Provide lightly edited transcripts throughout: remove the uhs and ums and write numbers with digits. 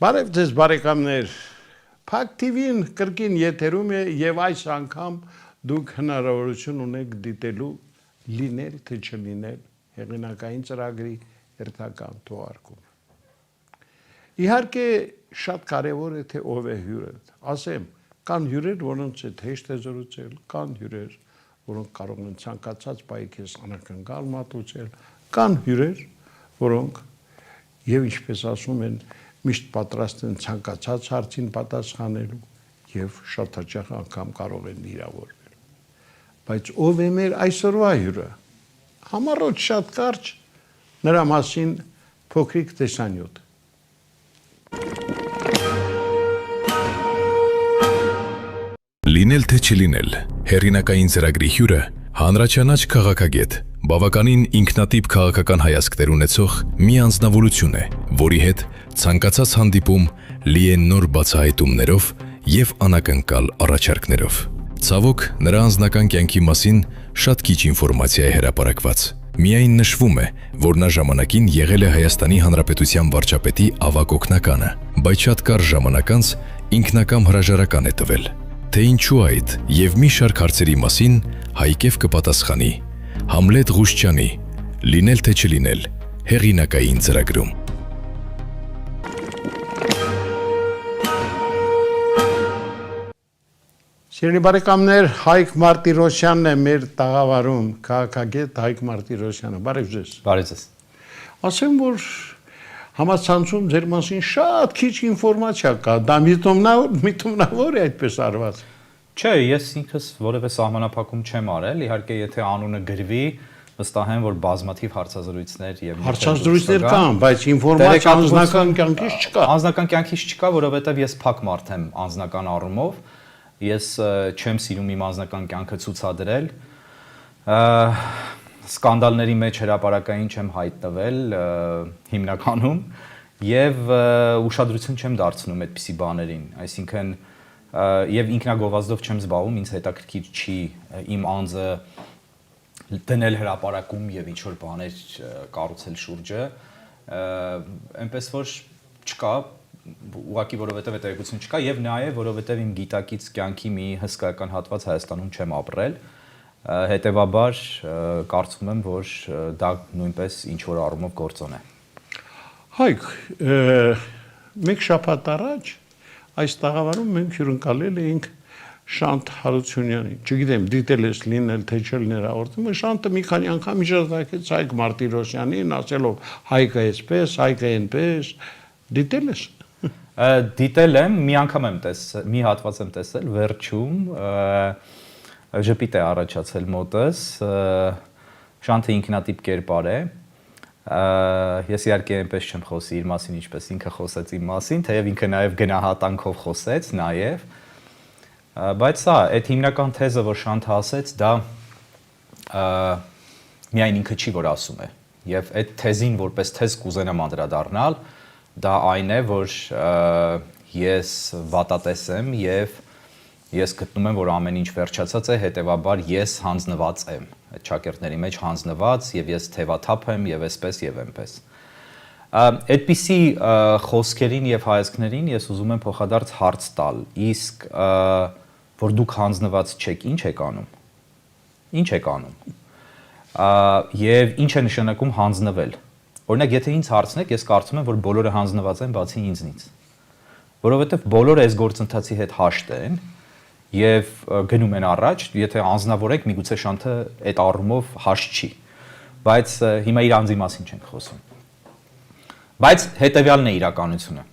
Բարև ձեզ բարեկամներ, Փակ TV-ն կրկին եթերում է եւ այս անգամ դուք հնարավորություն ունեք դիտելու լինել թե չլինել հեղինակային ծրագրի հերթական թողարկումը։ Իհարկե շատ կարևոր է թե ով է հյուրը, ասեմ, կան հյուրեր, որոնց հետ հեշտ է զրուցել, կան հյուրեր, որոնք կարող են ցանկացած բայ քեզ անակնկալ մատուցել, կան հյուրեր, որոնք եւ ինչպես ասում են միշտ պատրաստ են ցանկացած հարցին պատասխանելու եւ շատ հաճախ անգամ կարող են վիրավորվել։ Բայց ով է մեր այսօրվա հյուրը։ Համառոտ շատ կարճ նրա մասին փոքրիկ տեսանյութ։ Լինել թե չլինել, հերինակային ծրագրի հյուրը հանրաճանաչ քաղաքագետ, բավականին ինքնատիպ քաղաքական հայացքներ ունեցող մի անձնավորություն է, որի հետ ցանկացած հանդիպում լի է նոր բացահայտումներով եւ անակնկալ առաջարկներով։ Ցավոք, նրա անձնական կյանքի մասին շատ քիչ ինֆորմացիա է հրապարակված։ Միայն նշվում է, որ նա ժամանակին եղել է Հայաստանի Հանրապետության վարչապետի ավագ օգնականը, բայց շատ կարճ ժամանակ անց ինքնակամ հրաժարական է տվել։ Թե ինչու այդ եւ մի շարք հարցերի մասին Հայկև կպատասխանի Համլետ Ղուշչյանի «Լինել թե չլինել» հեղինակային ծրագրում։ Սիրելի բարեկամներ, Հայկ Մարտիրոսյանն է մեր տաղավարում, քաղաքագետ Հայկ Մարտիրոսյանը։ Բարև ձեզ։ Բարև ձեզ։ Ասեմ, որ համացանցում ձեր մասին շատ քիչ ինֆորմացիա կա, դա միտումնավոր է այդպես արված։ Չէ, ես ինքս որևէ սահմանափակում չեմ արել, իհարկե եթե անունը գրվի, վստահ եմ, որ բազմաթիվ հարցազրույցներ եւ հարցազրույցներ կան, բայց ինֆորմացիա անձնական կյանքից չկա։ Անձնական կյանքից չկա, որովհետեւ ես փակ մարդ եմ անձնական առումով։ Ես չեմ սիրում իմ անձնական կյանքը ցուցադրել։ Սկանդալների մեջ հրապարակային չեմ հայտնվել հիմնականում եւ ուշադրություն չեմ դարձնում այդպիսի բաներին, այսինքն եւ ինքնագովազդով չեմ զբաղվում, ինձ հետաքրքիր չի իմ անձը դնել հրապարակում եւ ինչ որ բաներ կառուցել շուրջը, այնպես որ չկա, ուղղակի որովհետեւ հետաքրքրություն չկա եւ նաեւ որովհետեւ իմ գիտակից կյանքի մի հսկայական հատված Հայաստանում չեմ ապրել, հետեւաբար կարծում եմ, որ դա նույնպես ինչ որ առումով գործոն է։ Հայկ, մեկ շաբաթ առաջ այս տաղավարում մենք հյուրընկալել էինք Շանթ Հարությունյանին, չգիտեմ, դիտել ես լինել թե չլինել հաղորդումը, Շանթը մի քանի անգամ իջրատակեց Հայկ Մարտիրոսյանին, ասելով Հայկը այսպես, Հայկը այնպես, դիտել ես։ Դիտել եմ, մի անգամ եմ տեսել, մի հատված եմ տեսել, վերջում ժպիտ է առաջացել մոտս, Շանթը ինքնատիպ կերպար է, ես իհարկե այնպես չեմ խոսի իր մասին, ինչպես ինքը խոսեց իմ մասին, թեև ինքը նաև գնահատանքով խոսեց նաև, բայց սա, այդ հիմնական թեզը, որ Շանթը ասեց, դա միայն ինքը չի, որ ասում է, և այդ թեզին որպես թեզ կուզենամ անդրադառնալ, դա այն է, որ ես վատատես եմ և ես գտնում եմ, որ ամեն ինչ վերջացած է, հետևաբար ես հանձնված եմ, այդ շակերտների մեջ հանձնված և ես թևաթափ եմ և այսպես և այնպես։ Այդպիսի խոսքերին և հայացքներին ես ուզում եմ փոխադարձ հարց տալ, իսկ որ դուք հանձնված չեք, ինչ եք անում, ինչ եք անում, և ինչ է նշանակում հանձնվել, օրինակ եթե ինձ հարցնեք, ես կարծում եմ, որ բոլորը հանձնված են բացի ինձնից, որովհետև բոլորը այս գործընթացի հետ հաշտ են, և գնում են առաջ, եթե անձնավորենք միգուցե Շանթը այդ առումով հաշտ չի, բայց հիմա իր անձի մասին չենք խոսում։ Բայց հետևյալն է իրականությունը։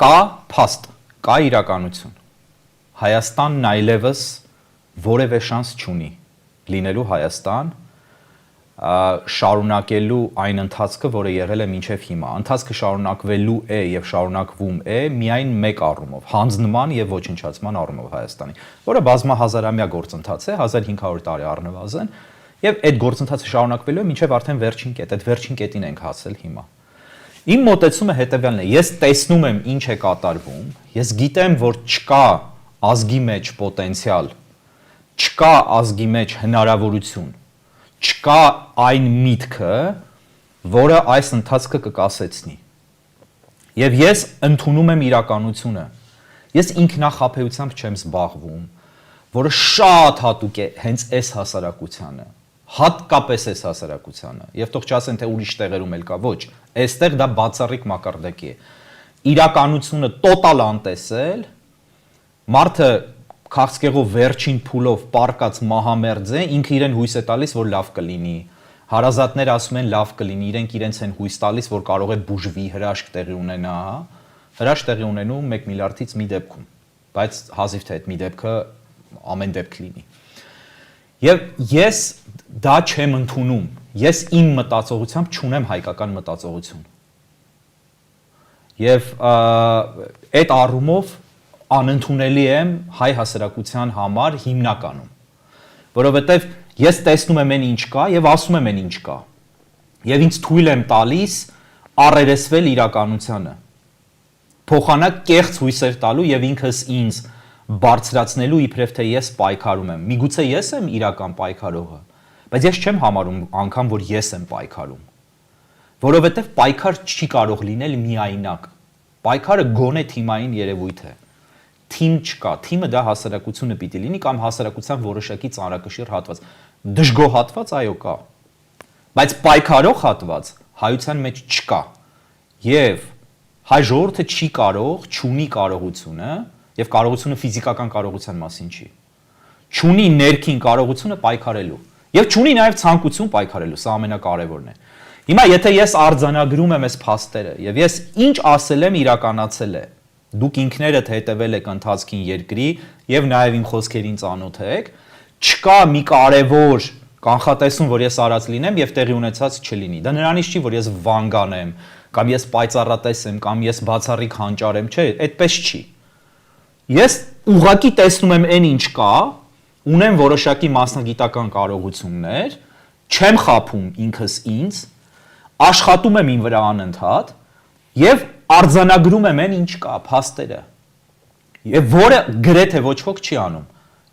Կա փաստ, կա իրականություն։ Հայաստանն այլևս որևէ շանս չունի լինելու Հայաստան, շարունակելու այն ընթացքը, որը եղել է մինչև հիմա։ Ընթացքը շարունակվելու է և շարունակվում է միայն մեկ առումով, հանձնման և ոչնչացման առումով Հայաստանի, որը բազմահազարամյա գործընթաց է, 1500 տարի առնվազն, և այդ գործընթացը շարունակվելու է մինչև արդեն վերջին կետ, այդ վերջին կետին ենք հասել հիմա։ Իմ մոտեցումը հետևյալն է, ես տեսնում եմ ինչ է կատարվում, ես գիտեմ, որ չկա ազգի մեջ պոտենցիալ, չկա ազգի մեջ հնարավորություն, չկա այն միտքը, որը այս ընթացքը կկասեցնի։ Եվ ես ընդունում եմ իրականությունը։ Ես ինքնախապեյությամբ չեմ զբաղվում, որը շատ հատուկ է հենց այս հասարակությանը, հատկապես այս հասարակությանը, եւ թող չասեն թե ուրիշ տեղերում էլ կա, ոչ, այստեղ դա բացառիկ մակարդակի է։ Իրականությունը տոտալ անտեսել, մարդը քաղցկեղով վերջին փուլով պարկած մահամերձ է, ինքը իրեն հույս է տալիս, որ լավ կլինի։ Հարազատները ասում են լավ կլինի, իրենք իրենց են հույս տալիս, որ կարող է բուժվի, հրաշք տեղի ունենա, հրաշք տեղի ունենում 1 միլիարդից մի դեպքում, բայց հազիվ թե այդ մի դեպքը ամեն դեպք լինի։ Եւ ես դա չեմ ընդունում, ես իմ մտածողությամբ չունեմ հայկական մտածողություն։ Եվ այդ առումով անընդունելի եմ հայ հասարակության համար հիմնականում, որովհետև ես տեսնում եմ այն ինչ կա եւ ասում եմ այն ինչ կա, եւ ինձ թույլ եմ տալիս առերեսվել իրականությանը, փոխանակ կեղծ հույսեր տալու եւ ինքս ինձ բարձրացնելու իբրև թե ես պայքարում եմ։ Միգուցե ես եմ իրական պայքարողը, բայց ես չեմ համարում անգամ, որ ես եմ պայքարում, որովհետև պայքար չի կարող լինել միայնակ։ Պայքարը գոնե թիմային երևույթ է։ Թիմ չկա, թիմը դա հասարակությունը պիտի լինի կամ հասարակության որոշակի ծանրակշիռ հատված։ Դժգոհ հատված այո կա, բայց պայքարող հատված հայության մեջ չկա։ Եվ հայ ժողովուրդը չի կարող, չունի կարողությունը, եւ կարողությունը ֆիզիկական կարողության մասին չի։ Չունի ներքին կարողությունը պայքարելու եւ չունի նաեւ ցանկություն պայքարելու, սա ամենակարևորն է։ Հիմա եթե ես արձանագրում եմ այս փաստերը եւ ես ինչ ասել եմ իրականացել է, դուք ինքներդ հետևել եք ընթացքին երկրի եւ նաեւ իմ խոսքերին ծանոթ եք, չկա մի կարևոր կանխատեսում, որ ես արած լինեմ եւ տեղի ունեցած չլինի։ Դա նրանից չի, որ ես վանգանեմ, կամ ես պայծառատես եմ, կամ ես բացառիկ հանճար եմ, չէ, այդպես չի։ Ես ուղղակի տեսնում եմ այն ինչ կա, ունեմ որոշակի մասնագիտական կարողություններ, չեմ խափում ինքս ինձ, աշխատում եմ իմ վրա անընդհատ եւ արձանագրում եմ այն ինչ կա, փաստերը։ Եվ որը գրեթե ոչ ոք չի անում։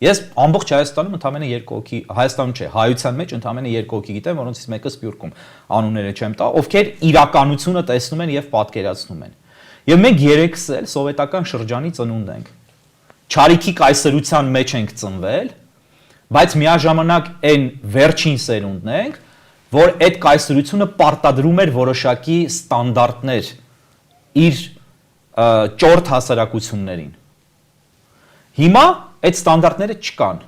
Ես ամբողջ Հայաստանում ընդամենը 2 հոգի, Հայաստանում չէ, հայության մեջ ընդամենը 2 հոգի գիտեմ, որոնցից մեկը Սփյուռքում, անունները չեմ տա, ովքեր իրականությունը տեսնում են եւ պատկերացնում են։ Եվ մենք երեքս էլ սովետական շրջանի ծնունդ ենք։ Չարիքի կայսրության մեջ ենք ծնվել, բայց միաժամանակ այն վերջին սերունդն ենք, որ այդ կայսրությունը պարտադրում էր որոշակի ստանդարտներ իր ճորտ հասարակություններին։ Հիմա այդ ստանդարտները չկան։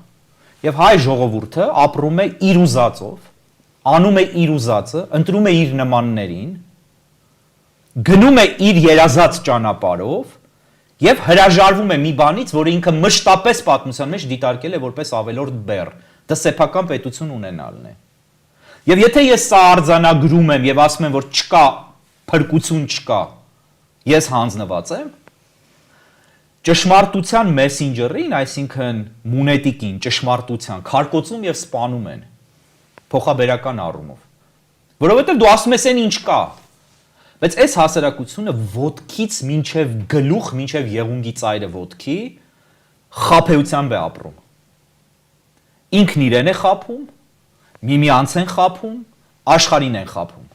Եվ հայ ժողովուրդը ապրում է իր ուզածով, անում է իր ուզածը, ընտրում է իր նմաններին, գնում է իր երազած ճանապարհով եւ հրաժարվում է մի բանից, որը ինքը մշտապես պատմության մեջ դիտարկել է որպես ավելորդ բեռ, դա սեփական պետություն ունենալն է։ Եվ եթե ես սա արձանագրում եմ եւ ասում եմ, որ չկա փրկություն չկա, ես հանձնված եմ, ճշմարտության մեսենջերին, այսինքն մունետիկին, ճշմարտության քարկոծում եւ սպանում են փոխաբերական առումով։ Որովհետեւ դու ասում ես այն ինչ կա, բայց այս հասարակությունը ոտքից մինչև գլուխ, մինչև եղունգի ծայրը ոտքի խափեությամբ է ապրում։ Ինքն իրեն է խափում, միմյանց են խափում, աշխարհին են խափում։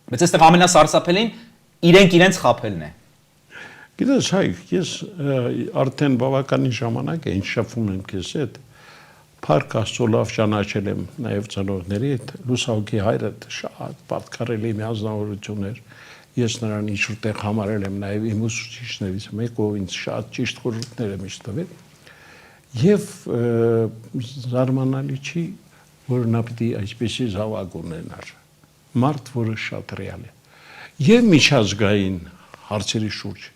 Բայց այստեղ ամենասարսափելին իրենք իրենց խափելն է։ Գիտես, հայ, ես արդեն բավականին ժամանակ է ինչ շփվում եմ քեզ հետ, Փառք Աստծո լավ ճանաչել եմ նաև ծնողների հետ, լուսահոգի հայրը շատ պատկառելի մի ազնվորություն էր, ես նրան ինչ-որ տեղ համարել եմ նաև իմ ուսուցիչներից մեկը, ով ինձ շատ ճիշտ խորհուրդներ է միշտ տվել, եւ զարմանալի չի, որ նա պիտի այսպեսի զավակ ունենար, մարդ, որը շատ ռեալ է, եւ միջազգային հարցերի շուրջ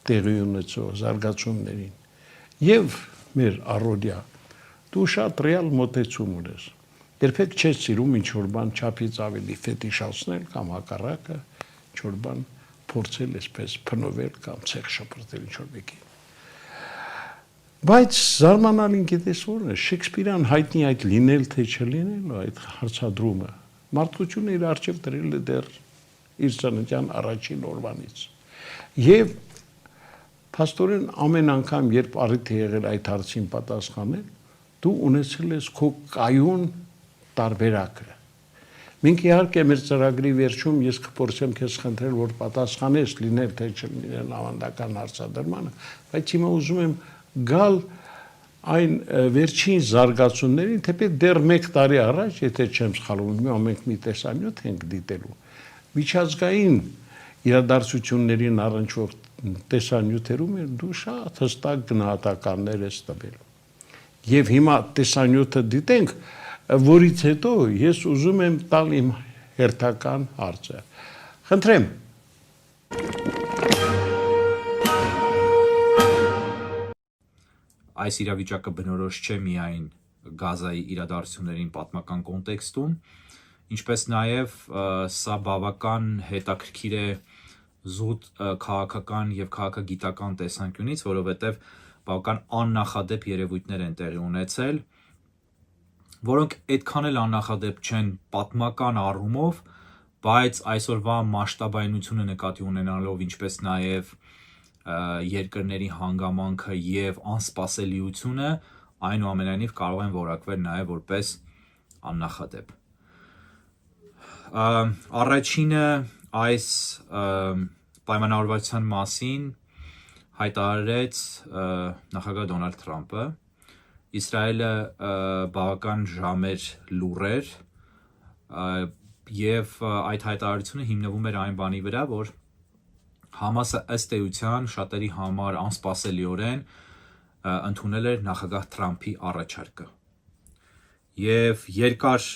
տեղի ունեցող զարգացումներին, եւ մեր առօրյա դու շատ ռեալ մոտեցում ունես։ Երբեք չես սիրում ինչ-որ բան չափից ավելի ֆետիշացնել կամ հակառակը, ինչ-որ բան փորձել այսպես փնովել կամ ցեղ շպրտել ինչ-որ մեկի։ Բայց զարմանալին գիտես որն է, Շեքսպիրյան հայտնի այդ լինել թե չլինելու այդ հարցադրումը մարդկությունը իր արժև դրել է դեռ իր ծննդյան առաջին օրվանից։ Եվ փաստորեն ամեն անգամ, երբ առիթ է եղել այդ հարցին պատասխանել, դու ունեցել ես քո կայուն տարբերակը։ Մենք իհարկե մեր ծրագրի վերջում ես կփորձեմ քեզ խնդրել, որ պատասխանես լինել թե չլինել ավանդական հարցադրմանը, բայց հիմա ուզում եմ գալ այն վերջին զարգացումներին, թեպետ դեռ 1 տարի առաջ, եթե չեմ սխալվում, հիմա մենք մի տեսանյութ ենք դիտելու։ Միջազգային իրադարձություններին առնչվող տեսանյութերում դու շատ հստակ գնահատականներ ես տվել։ Եվ հիմա տեսանյութը դիտենք, որից հետո ես ուզում եմ տալ իմ հերթական հարցը։ Խնդրեմ։ Այս իրավիճակը բնորոշ չէ միայն Գազայի իրադարձություններին պատմական կոնտեքստում, ինչպես նաև սա բավական հետաքրքիր է զուտ քաղաքական եւ քաղաքագիտական տեսանկյունից, որովհետեւ բավական աննախադեպ երևույթներ են տեղի ունեցել, որոնք այդքան էլ աննախադեպ չեն պատմական առումով, բայց այսօրվա մասշտաբայնությունը նկատի ունենալով, ինչպես նաև երկրների հանգամանքը եւ անսպասելիությունը, այնուամենայնիվ կարող են որակվել նաև որպես աննախադեպ։ Առաջինը այս պայմանավորվածության մասին հայտարարեց նախագահ Դոնալդ Թրամփը, Իսրայելը բավական ժամեր լուռ էր եւ այդ հայտարարությունը հիմնվում էր այն բանի վրա, որ Համասը ըստ էության շատերի համար անսպասելիորեն ընդունել էր նախագահ Թրամփի առաջարկը։ Եվ երկար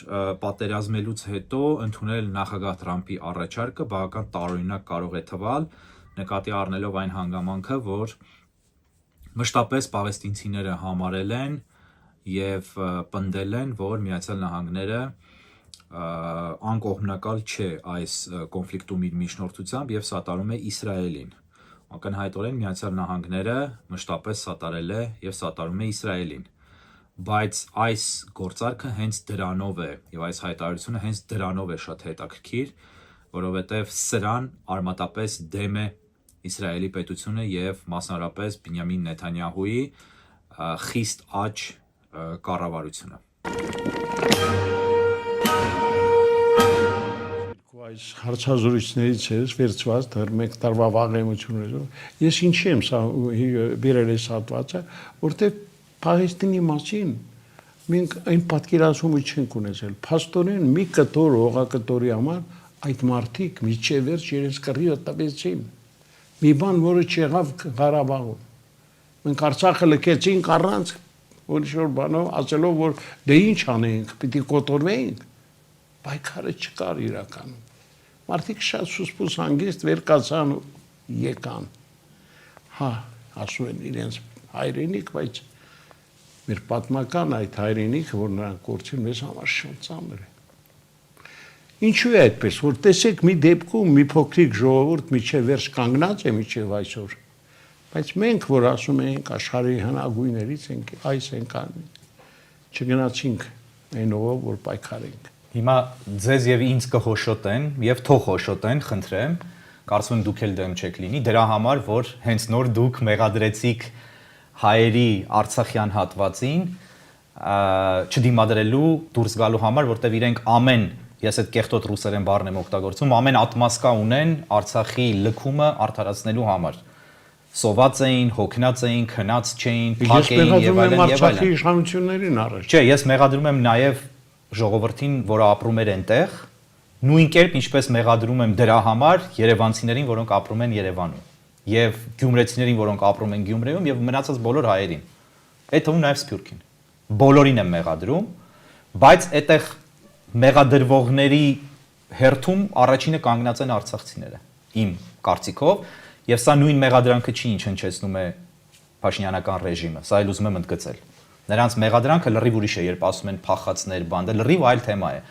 պատերազմելուց հետո ընդունել նախագահ Թրամփի առաջարկը բավական տարօրինակ կարող է թվալ, նկատի առնելով այն հանգամանքը, որ մշտապես պաղեստինցիները համարել են եւ պնդել են, որ Միացյալ Նահանգները անկողմնակալ չէ այս կոնֆլիկտում իր միջնորդությամբ եւ սատարում է Իսրայելին։ Ակնհայտորեն Միացյալ Նահանգները մշտապես սատարել է եւ սատարում է Իսրայելին։ Բայց այս գործարքը հենց դրանով է եւ այս հայտարարությունը հենց դրանով է շատ հետաքրքիր, որովհետեւ սրան արմատապես դեմ է Իսրայելի պետությունը եւ մասնարարապես Բենյամին Նեթանյահուի խիստ աճ կառավարությունը։ Այս հարցազրույցներից ես վերցված դեռ 1 տարվա վաղեմություններով ես ինչի եմ սա բերել այս հատվածը, որտեղ Պաղեստինի մասին մենք այն պատկերացումը չենք ունեցել։ Փաստորեն մի կտոր հողակտորի համար այդ մարդիկ միջև վերջ իրենց կռիվը տվեցին։ Մի բան, որը չեղավ Ղարաբաղում։ Մենք Արցախը լքեցինք առանց որ բանով ասելով, որ դե ինչ անենք, պիտի կոտորվեինք։ Պայքարը չկար իրականում։ Մարդիկ շատ սուսպուս հանգիստ վեր կացան ու եկան։ Հա, ասում են իրենց հայրենիք, բայց մեր պատմական այդ հայրենիքը, որ նրանք կորցրին, մեզ համար շատ ծանր է։ Ինչու է այդպես, որ տեսեք մի դեպքում մի փոքրիկ ժողովուրդ միջև վերջ կանգնած է միջև այսօր, բայց մենք, որ ասում ենք աշխարհի հնագույներից ենք, այս ենք անում, չգնացինք այն ով որ պայքարենք։ Հիմա ձեզ եւ ինձ կհոշոտեն եւ թող հոշոտեն, խնդրեմ, կարծում եմ դուք էլ դեմ չեք լինի, դրա համար, որ հենց նոր դուք մեղադրեցիք հայերի Արցախյան հատվածին չդիմադրելու դուրս գալու համար, որտեվ իրենք ամեն, ես այդ կեղտոտ ռուսերեն բառն եմ օգտագործում, ամեն ատմասկա ունեն Արցախի լքումը արդարացնելու համար։ Սոված էին, հոգնած էին, քնած չէին, փակ էին եւ այլն եւ այլն։ Արցախի իշխանություններին առաջ։ Չէ, ես մեղադրում եմ նաեւ ժողովրդին, որը ապրում էր այնտեղ, նույն կերպ ինչպես մեղադրում եմ դրա համար երևանցիներին, որոնք ապրում են Երևանում, եւ գյումրեցիներին, որոնք ապրում են Գյումրիում, եւ մնացած բոլոր հայերին։ Այդ թվում նաեւ Սփյուռքին։ Բոլորին եմ մեղադրում, բայց այդտեղ մեղադրվողների հերթում առաջինը կանգնած են արցախցիները, իմ կարծիքով, եւ սա նույն մեղադրանքը չի, ինչ հնչեցնում է Փաշինյանական ռեժիմը, սա էլ ուզում եմ ընդգծել։ Նրանց մեղադրանքը լրիվ ուրիշ է, երբ ասում են փախածներ, բանդը, լրիվ այլ թեմա է։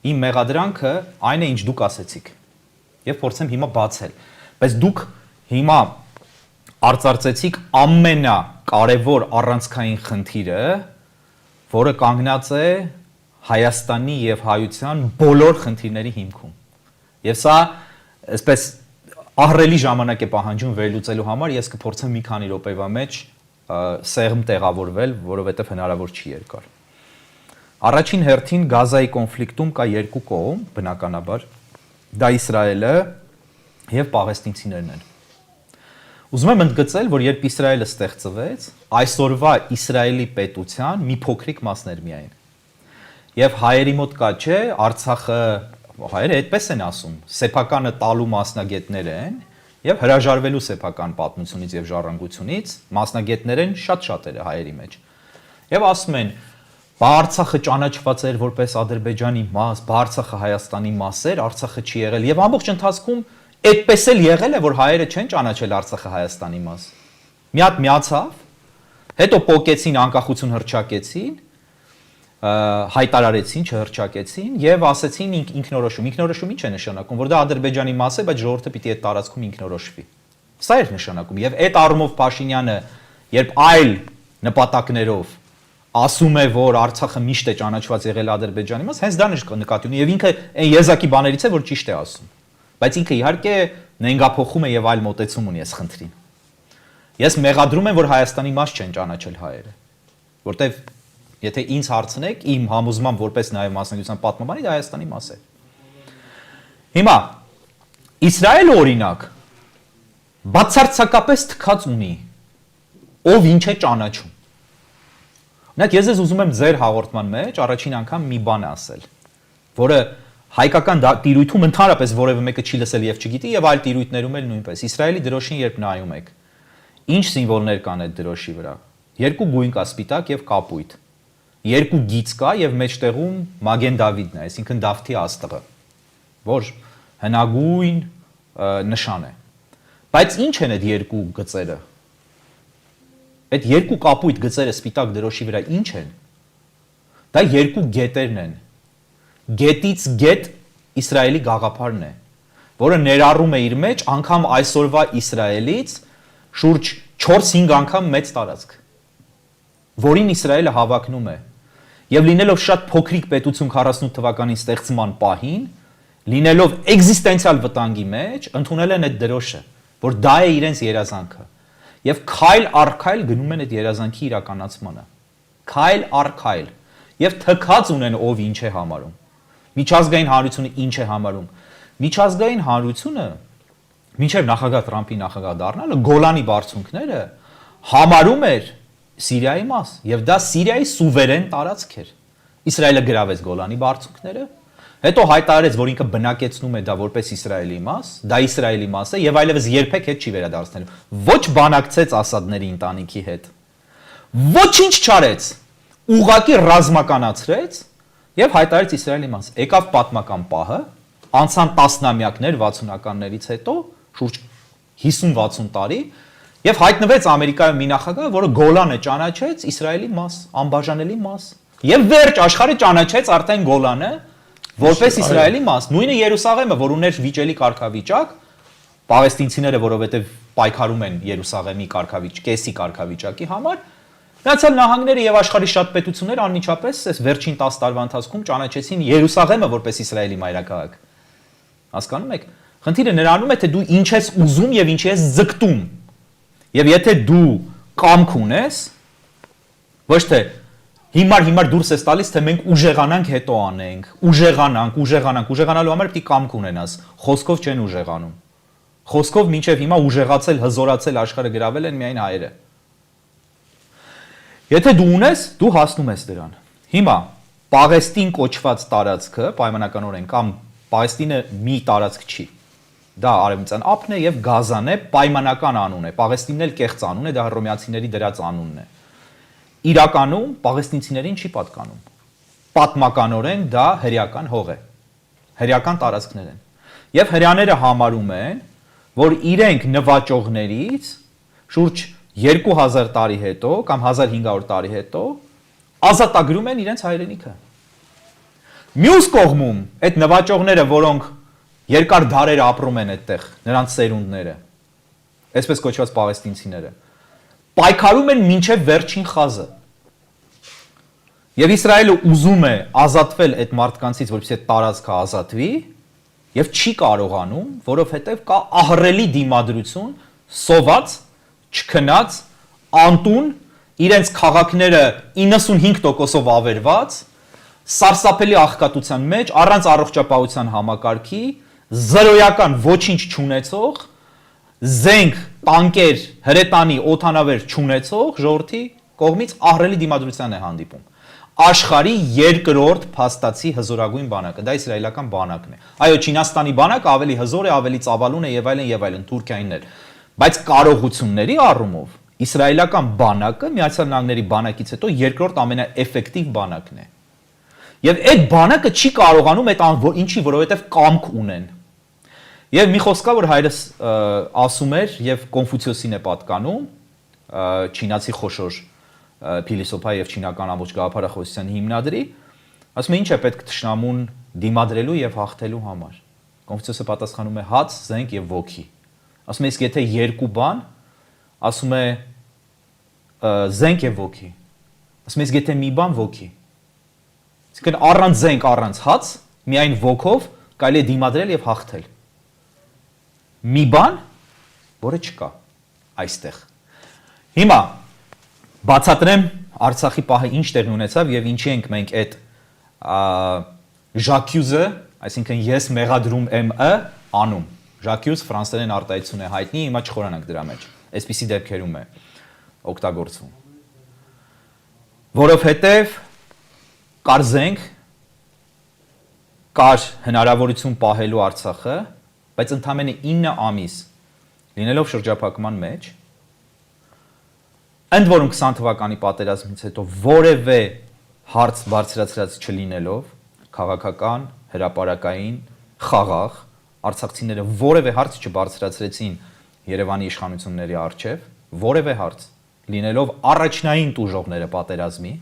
Իմ մեղադրանքը այն է, ինչ դուք ասեցիք։ Եվ փորձեմ հիմա բացել։ Բայց դուք հիմա արծարծեցիք ամենակարևոր առանցքային խնդիրը, որը կանգնած է Հայաստանի եւ հայության բոլոր խնդիրների հիմքում։ Եվ սա այսպես ահռելի ժամանակ է պահանջում վերլուծելու համար, ես կփորձեմ մի քանի րոպեվա մեջ սեղմ տեղավորվել, որովհետև հնարավոր չի երկար։ Առաջին հերթին Գազայի կոնֆլիկտում կա երկու կողմ, բնականաբար, դա Իսրայելը եւ պաղեստինցիներն են։ Ուզում եմ ընդգծել, որ երբ Իսրայելը ստեղծվեց, այսօրվա Իսրայելի պետության մի փոքրիկ մասն էր միայն։ Եվ հայերի մոտ կա չէ, Արցախը հայերը այդպես են ասում, սեփականը տալու մասնագետներ են եւ հրաժարվելու սեփական պատմությունից եւ ժառանգությունից մասնագետներ են շատ-շատերը հայերի մեջ։ Եվ ասում են, Արցախը ճանաչված էր որպես Ադրբեջանի մաս, Արցախը Հայաստանի մաս էր, Արցախը չի եղել եւ ամբողջ ընթացքում այդպես էլ եղել է, որ հայերը չեն ճանաչել Արցախը Հայաստանի մաս։ Մի հատ միացավ, հետո պոկեցին, անկախություն հռչակեցին, հայտարարեցին, չհռչակեցին եւ ասեցին ինքնորոշում։ Ինքնորոշում ինչ է նշանակում, որ դա Ադրբեջանի մաս է, բայց ժողովուրդը պիտի այդ տարածքում ինքնորոշվի։ Սա էր նշանակում եւ այդ առումով Փաշինյանը, երբ այլ նպատակներով ասում է, որ Արցախը միշտ է ճանաչված եղել Ադրբեջանի մաս, հենց դա նկատի ունի եւ ինքը այն եզակի բաներից է, որ ճիշտ է ասում։ Բայց ինքը իհարկե նենգափոխում է եւ այլ մոտեցում ունի այս խնդրին։ Ես մեղադրում եմ, որ Հայաստանի մաս չեն ճանաչել հայերը, որտեվ եթե ինձ հարցնեք, իմ համոզմամբ որպես նաեւ մասնագիտության պատմաբանի դա Հայաստանի մաս է։ Հիմա Իսրայելը օրինակ բացարձակապես թքած ունի, ով ինչ է ճանաչում։ Նայեք, ես ուզում եմ ձեր հաղորդման մեջ առաջին անգամ մի բան ասել, որը հայկական տիրույթում ընդհանրապես որևէ մեկը չի լսել եւ չգիտի եւ այլ տիրույթներում էլ նույնպես։ Իսրայելի դրոշին երբ նայում եք, ինչ սիմվոլներ կան այդ դրոշի վրա։ Երկու գույն կա, սպիտակ եւ կապույտ։ Երկու գիծ կա եւ մեջտեղում Մագեն Դավիդն է, այսինքն Դավթի աստղը, որ հնագույն նշան է։ Բայց ինչ են այդ երկու գծերը։ Այդ երկու կապույտ գծերը սպիտակ դրոշի վրա ինչ են։ Դա երկու գետերն են։ Գետից գետ Իսրայելի գաղափարն է, որը ներառում է իր մեջ անգամ այսօրվա Իսրայելից շուրջ 4-5 անգամ մեծ տարածք, որին Իսրայելը հավակնում է։ Եվ լինելով շատ փոքրիկ պետություն 48 թվականին ստեղծման պահին, լինելով էգզիստենցիալ վտանգի մեջ, ընդունել են այդ դրոշը, որ դա է իրենց երազանքը։ Եվ քայլ առ քայլ գնում են այդ երազանքի իրականացմանը։ Քայլ առ քայլ։ Եվ թքած ունեն ով ինչ է համարում։ Միջազգային հանրությունը ինչ է համարում։ Միջազգային հանրությունը մինչև նախագահ Տրամփի նախագահ դառնալը Գոլանի բարձունքները համարում էր Սիրիայի մաս, եւ դա Սիրիայի սուվերեն տարածք էր։ Իսրայելը գրավեց Գոլանի բարձունքները, հետո հայտարարեց, որ ինքը բնակեցնում է դա որպես Իսրայելի մաս, դա Իսրայելի մաս է եւ այլևս երբեք հետ չի վերադարձնելու։ Ոչ բանակցեց Ասադների ընտանիքի հետ։ Ոչինչ չարեց։ Ուղղակի ռազմականացրեց եւ հայտարարեց Իսրայելի մաս։ Եկավ պատմական պահը, անցան տասնամյակներ 60-ականներից հետո, շուրջ 50-60 տարի, եւ հայտնվեց Ամերիկայում մի նախագահ, որը Գոլանը ճանաչեց Իսրայելի մաս, անբաժանելի մաս։ Եվ վերջ աշխարհը ճանաչեց արդեն Գոլանը որպես Իսրայելի մաս, նույնը Երուսաղեմը, որ ուներ վիճելի կարգավիճակ, պաղեստինցիները, որովհետև պայքարում են Երուսաղեմի կարգավիճակի կարգավիճակի համար, Միացյալ Նահանգները եւ աշխարհի շատ պետություններ անմիջապես այս վերջին 10 տարվա ընթացքում ճանաչեցին Երուսաղեմը որպես Իսրայելի մայրաքաղաք։ Հասկանում եք։ Խնդիրը նրանում է, թե դու ինչ ես ուզում եւ ինչ ես ձգտում։ Եվ եթե դու կամք ունես, ոչ թե հիմար դուրս ես տալիս, թե մենք ուժեղանանք հետո անենք, ուժեղանալու համար պետք է կամք ունենաս, խոսքով չեն ուժեղանում։ Խոսքով մինչև հիմա ուժեղացել, հզորացել աշխարհը գրավել են միայն հայերը։ Եթե դու ունես, դու հասնում ես դրան։ Հիմա Պաղեստին կոչված տարածքը, պայմանականորեն կամ Պաղեստինը մի տարածք չի։ Դա արևմտյան ափն է եւ Գազան է, պայմանական անուն է։ Պաղեստինն էլ կեղծ անուն է, դա հռոմեացիների դրած անունն է։ Իրականում պաղեստինցիներին չի պատկանում։ Պատմականորեն դա հրեական հող է։ Հրեական տարածքներ են։ Եվ հրեաները համարում են, որ իրենք նվաճողներից շուրջ 2000 տարի հետո կամ 1500 տարի հետո ազատագրում են իրենց հայրենիքը։ Մյուս կողմում այդ նվաճողները, որոնք երկար դարեր ապրում են այդտեղ, նրանց սերունդները, այսպես կոչված պաղեստինցիները, պայքարում են մինչև վերջին խազը։ Եվ Իսրայելը ուզում է ազատվել այդ մարդկանցից, որպեսզի այդ տարածքը ազատվի, եւ չի կարողանում, որովհետեւ կա ահռելի դիմադրություն, սոված, չքնած, անտուն, իրենց քաղաքները 95%-ով ավերված, սարսափելի աղքատության մեջ, առանց առողջապահության համակարգի, զրոյական ոչինչ չունեցող, զենք, տանկեր, հրետանի, օդանավեր չունեցող ժողովրդի կողմից ահռելի դիմադրության է հանդիպում։ Աշխարհի երկրորդ փաստացի հզորագույն բանակը, դա իսրայելական բանակն է։ Այո, Չինաստանի բանակը ավելի հզոր է, ավելի ծավալուն է եւ այլն, Թուրքիային էլ։ Բայց կարողությունների առումով իսրայելական բանակը Միացյալ Նահանգների բանակից հետո երկրորդ ամենաէֆեկտիվ բանակն է։ Եվ այդ բանակը չի կարողանում այդ ինչի, որովհետեւ կամք ունեն։ Եվ մի խոսքա, որ հայրս ասում էր եւ Կոնֆուցիոսին է պատկանում, չինացի խոշոր փիլիսոփա եւ չինական ամբողջ գաղափարախոսության հիմնադրի, ասում է ինչ է պետք թշնամուն դիմադրելու եւ հաղթելու համար։ Կոնֆուցիոսը պատասխանում է հաց, զենք եւ ոգի։ Ասում է իսկ եթե երկու բան, ասում է զենք եւ ոգի։ Ասում է իսկ եթե մի բան ոգի։ Այսինքն առանց զենք, առանց հաց, միայն ոգով կարելի է դիմադրել եւ հաղթել։ Մի բան, որը չկա այստեղ։ Հիմա բացատրեմ Արցախի պահը ինչ տեղի ունեցավ եւ ինչի ենք մենք այդ ժակյուզը, այսինքն ես մեղադրում եմ անում։ Ժակյուզ ֆրանսերեն արտահայտություն է հայտնի, հիմա չխորանանք դրա մեջ։ Այսպիսի դեպքերում է օգտագործվում։ Որովհետեւ կար զենք, կար հնարավորություն պահելու Արցախը, բայց ընդամենը 9 ամիս լինելով շրջափակման մեջ, ընդ որում 20 թվականի պատերազմից հետո որևէ հարց բարձրացրած չլինելով, քաղաքական, հրապարակային, խաղաղ, արցախցիները որևէ հարց չբարձրացրեցին Երևանի իշխանությունների առջև, որևէ հարց լինելով առաջնային տուժողները պատերազմի,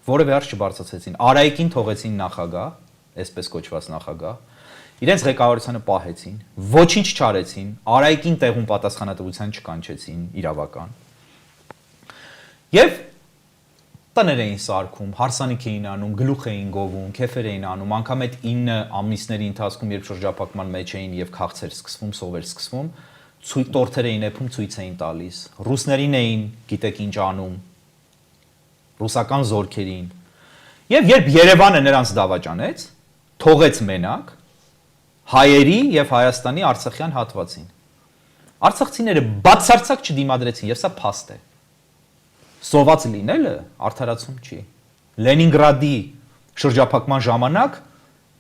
որևէ հարց չբարձրացրեցին։ Արայիկին թողեցին նախագահ, այսպես կոչված նախագահ, իրենց ղեկավարությանը պահեցին, ոչինչ չարեցին, Արայիկին տեղում պատասխանատվության չկանչեցին իրավական։ Եվ տներ էին սարքում, հարսանիք էին անում, գլուխ էին գովում, քեֆեր էին անում, անգամ այդ 9 ամիսների ընթացքում, երբ շրջափակման մեջ էին եւ քաղցեր սկսվում, սովեր սկսվում, տորթեր էին եփում, ցույց էին տալիս։ Ռուսներին էին, գիտեք ինչ անում, ռուսական զորքերին։ Եվ երբ Երևանը նրանց դավաճանեց, թողեց մենակ հայերի եւ Հայաստանի Արցախյան հատվածին։ Արցախցիները բացարձակ չդիմադրեցին, եւ սա փաստ է։ Սոված լինելը արդարացում չի։ Լենինգրադի շրջափակման ժամանակ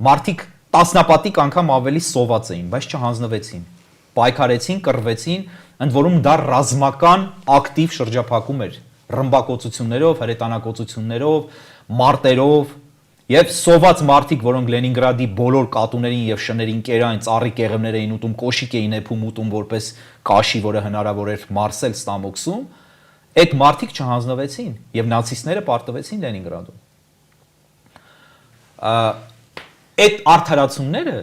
մարդիկ տասնապատիկ անգամ ավելի սոված էին, բայց չհանձնվեցին։ Պայքարեցին, կռվեցին, ընդ որում դա ռազմական ակտիվ շրջափակում էր, ռմբակոծություններով, հրետանակոծություններով, մարտերով, եւ սոված մարդիկ, որոնք Լենինգրադի բոլոր կատուներին եւ շներին կերային, ծառի կեղևներ էին ուտում, կոշիկ էին եփում ուտում որպես կաշի, որը հնարավոր էր մարսել ստամոքսում, այդ մարդիկ չհանձնվեցին եւ նացիստները պարտվեցին Լենինգրադում։ Այդ արդարացումները,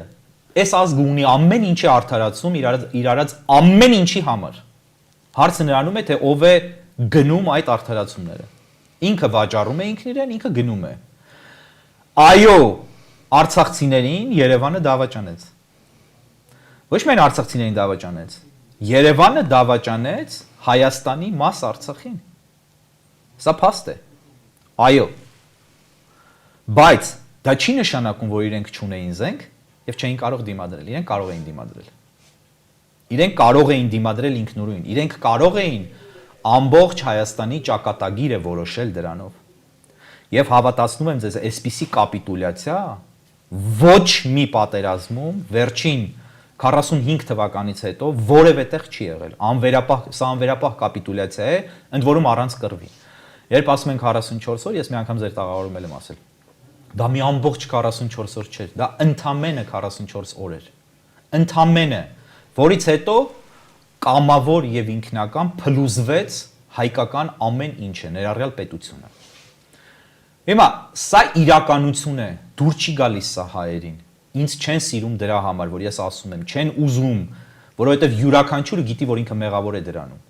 այս ազգը ունի ամեն ինչի արդարացում իրարած ամեն ինչի համար։ Հարցը նրանում է, թե ով է գնում այդ արդարացումները։ Ինքը վաճառում է ինքն իրեն, ինքը գնում է։ Այո, արցախցիներին Երևանը դավաճանեց։ Ոչ միայն արցախցիներին դավաճանեց, Երևանը դավաճանեց Հայաստանի մաս Արցախին։ Սա փաստ է։ Այո։ Բայց դա չի նշանակում, որ իրենք չունեին զենք եւ չէին կարող դիմադրել։ Իրենք կարող էին դիմադրել։ Իրենք կարող էին դիմադրել ինքնուրույն։ Իրենք կարող էին ամբողջ Հայաստանի ճակատագիրը որոշել դրանով։ Եվ հավատացնում եմ ձեզ, այսպիսի կապիտուլյացիա ոչ մի պատերազմում վերջին 45 թվականից հետո որևէ տեղ չի եղել։ Սա անվերապահ կապիտուլյացիա է, ընդ որում առանց կռվի։ Երբ ասում ենք 44 օր, ես մի անգամ ձեր տաղավարում եմ ասել։ Դա մի ամբողջ 44 օր չէր, դա ընդամենը 44 օր էր։ Ընդամենը, որից հետո կամավոր եւ ինքնական փլուզվեց հայկական ամեն ինչը, ներառյալ պետությունը։ Հիմա սա իրականություն է, դուր չի գալիս սա հայերին։ Ինձ չեն սիրում դրա համար, որ ես ասում եմ, չեն ուզում, որովհետև յուրաքանչյուրը գիտի, որ ինքը մեղավոր է դրանում։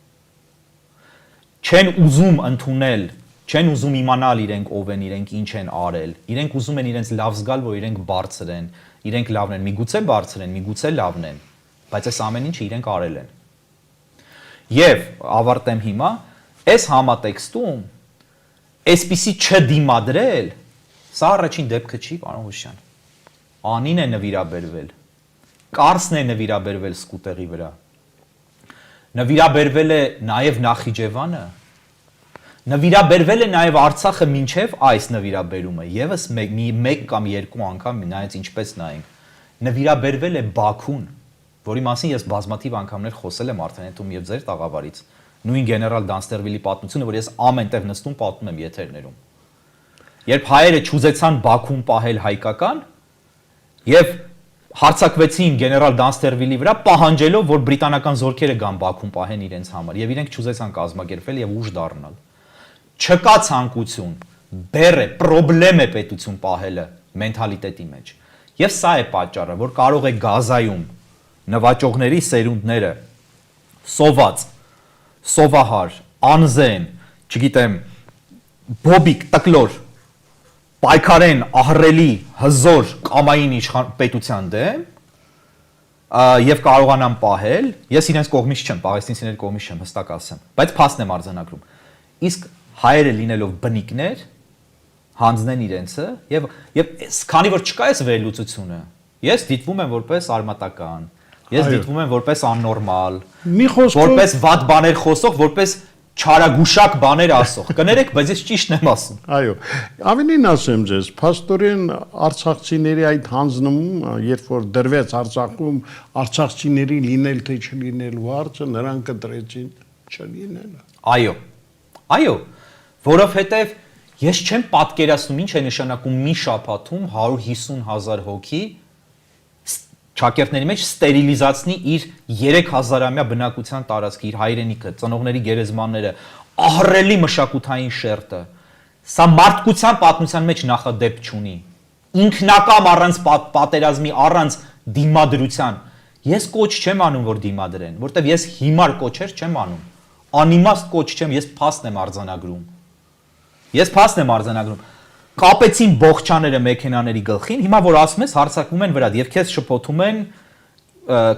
Չեն ուզում ընդունել, չեն ուզում իմանալ իրենք ով են, իրենք ինչ են արել։ Իրենք ուզում են իրենց լավ զգալ, որ իրենք բարձր են, իրենք լավն են, միգուցե բարձր են, միգուցե լավն են, բայց այս ամեն ինչը իրենք արել են։ Եվ ավարտեմ հիմա, այս համատեքստում այսպիսի չդիմադրել Սա առաջին դեպքը չի, պարոն Հուշյան։ Անին է նվիրաբերվել։ Կարսն է նվիրաբերվել սկուտերի վրա։ Նվիրաբերվել է նաև Նախիջևանը։ Նվիրաբերվել է նաև Արցախը մինչև այս նվիրաբերումը։ Եվս մեկ կամ երկու անգամ նայած ինչպես նայենք։ Նվիրաբերվել է Բաքուն, որի մասին ես բազմաթիվ անգամներ խոսել եմ արդեն հետում եւ ձեր տաղավարից։ Նույն գեներալ Դանստերվիլի պատմությունը, որ ես ամեն տեղ նստում պատմում եմ եթերներում։ Երբ հայերը չուզեցան Բաքուն պահել հայկական եւ հարձակվեցին գեներալ Դանստերվիլի վրա, պահանջելով, որ բրիտանական զորքերը գան Բաքուն պահեն իրենց համար, եւ իրենք չուզեցան կազմակերպվել եւ ուժ դառնալ։ Չկա ցանկություն, բեռ է, պրոբլեմ է պետություն պահելը մենթալիտետի մեջ։ Եվ սա է պատճառը, որ կարող է Գազայում նվաճողների սերունդները սոված, սովահար, անզեն, չգիտեմ, բոբիկ, տկլոր, պայքարեն, ահռելի, հզոր կամային պետության դեմ եւ կարողանան պահել, ես իրենց կողմից չեմ, պաղեստինցիների կողմից չեմ, հստակ ասեմ, բայց փաստն եմ արձանագրում։ Իսկ հայերը լինելով բնիկներ, հանձնեն իրենցը եւ քանի որ չկա այս վերլուծությունը, ես դիտվում եմ որպես արմատական, ես դիտվում եմ որպես աննորմալ, որպես վատ բաներ խոսող, որպես չարագուշակ բաներ ասող։ Կներեք, բայց ես ճիշտն եմ ասում։ Այո, ավելին ասեմ ձեզ, փաստորեն արցախցիների այդ հանձնումը, երբ որ դրվեց Արցախում արցախցիների լինել թե չլինել հարցը, նրանք կտրեցին չլինելը։ Այո։ Այո, որովհետև ես չեմ պատկերացնում ինչ է նշանակում մի շաբաթում 150,000 հոգի Չակերտների մեջ ստերիլիզացնի իր 3000-ամյա բնակության տարածքը, իր հայրենիքը, ծնողների գերեզմանները, ահռելի մշակութային շերտը։ Սա մարդկության պատմության մեջ նախադեպ չունի։ Ինքնակամ առանց պատերազմի, առանց դիմադրության։ Ես կոչ չեմ անում, որ դիմադրեն, որտեվ ես հիմար կոչեր չեմ անում։ Անիմաստ կոչ չեմ, ես փաստ եմ արձանագրում։ Կապեցին բողջաները մեքենաների գլխին, հիմա որ ասում ես հարձակվում են վրա եւ քեզ շփոթում են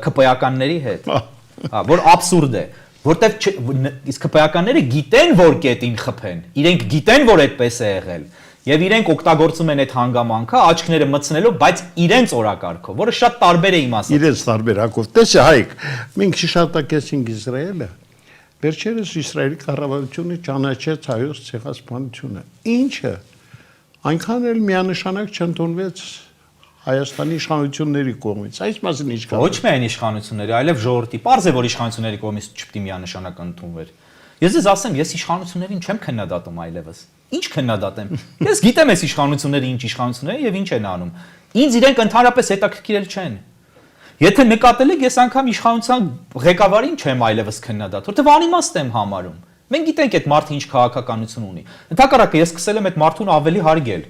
ԿՊ-ականների հետ։ Որ աբսուրդ է, որտեվ իսկ ԿՊ-ականները գիտեն, որ կետին խփեն, իրենք գիտեն, որ այդպես է եղել եւ իրենք օգտագործում են այդ հանգամանքը աչքները մտցնելով, բայց իրենց օրակարգով, որը շատ տարբեր է իմ ասած։ Իրենց տարբերակով։ Տեսա Հայկ, մենք շշատակեցինք Իսրայելը։ Վերջերս Իսրայելի կառավարությունը ճանաչեց հայոց ցեղասպանությունը։ Ինչը այնքան էլ միանշանակ չընդունվեց Հայաստանի իշխանությունների կողմից։ Այս մասին ինչ կա։ Ոչ միայն իշխանությունների, այլև ժողովրդի։ Պարզ է, որ իշխանությունների կողմից չպետք է միանշանակ ընդունվեր։ Ես ձեզ ասեմ, ես իշխանություններին չեմ քննադատում այլևս։ Ինչ քննադատեմ։ Ես գիտեմ այս իշխանությունները ինչ իշխանություններ են եւ ինչ են անում։ Ինձ իրենք ընդհանրապես հետաքրքիրել չեն։ Եթե նկատել եք, ես անգամ իշխանության ղեկավարին չեմ այլևս քննադատ, որտեղ անիմաստ եմ համարում։ Մենք գիտենք այդ մարդը ինչ քաղաքականություն ունի։ Ընդհակառակը ես սկսել եմ այդ մարդուն ավելի հարգել,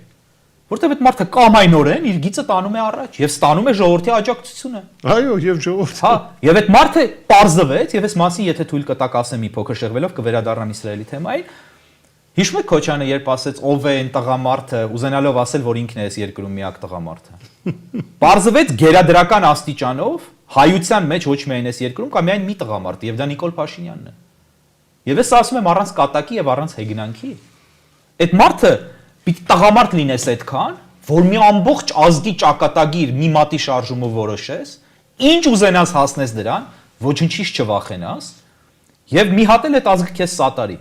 որտեղ այդ մարդը կամայնորեն իր գիծը տանում է առաջ եւ ստանում է ժողովրդի աջակցությունը։ Այո, եւ ժողովուրդ։ Հա, եւ այդ մարդը պարզվեց, եւ այս մասին եթե թույլ կտակ ասեմ մի փոքր շեղվելով կվերադառնամ Իսրայելի թեմային։ Հիշում եք Քոչյանը երբ ասեց ով է այն տղամարդը, ուզենալով ասել, որ ինքն է այս երկրում միակ տղամարդը։ Պարզվեց գերադրական աստիճանով հայության մեջ ոչ միայն այս երկրում կա միայն մի տղամարդ եւ դա Նիկոլ Փաշինյանն է։ Եվ ես ասում եմ առանց կատակի եւ առանց հեգնանքի։ Այդ մարդը պիտի տղամարդ լինես այդքան, որ մի ամբողջ ազգի ճակատագիր մի մատի շարժումով որոշես, ինչ ուզենաս հասնես դրան, ոչնչից չվախենաս, եւ մի հատ էլ այդ ազգը քեզ սատարի։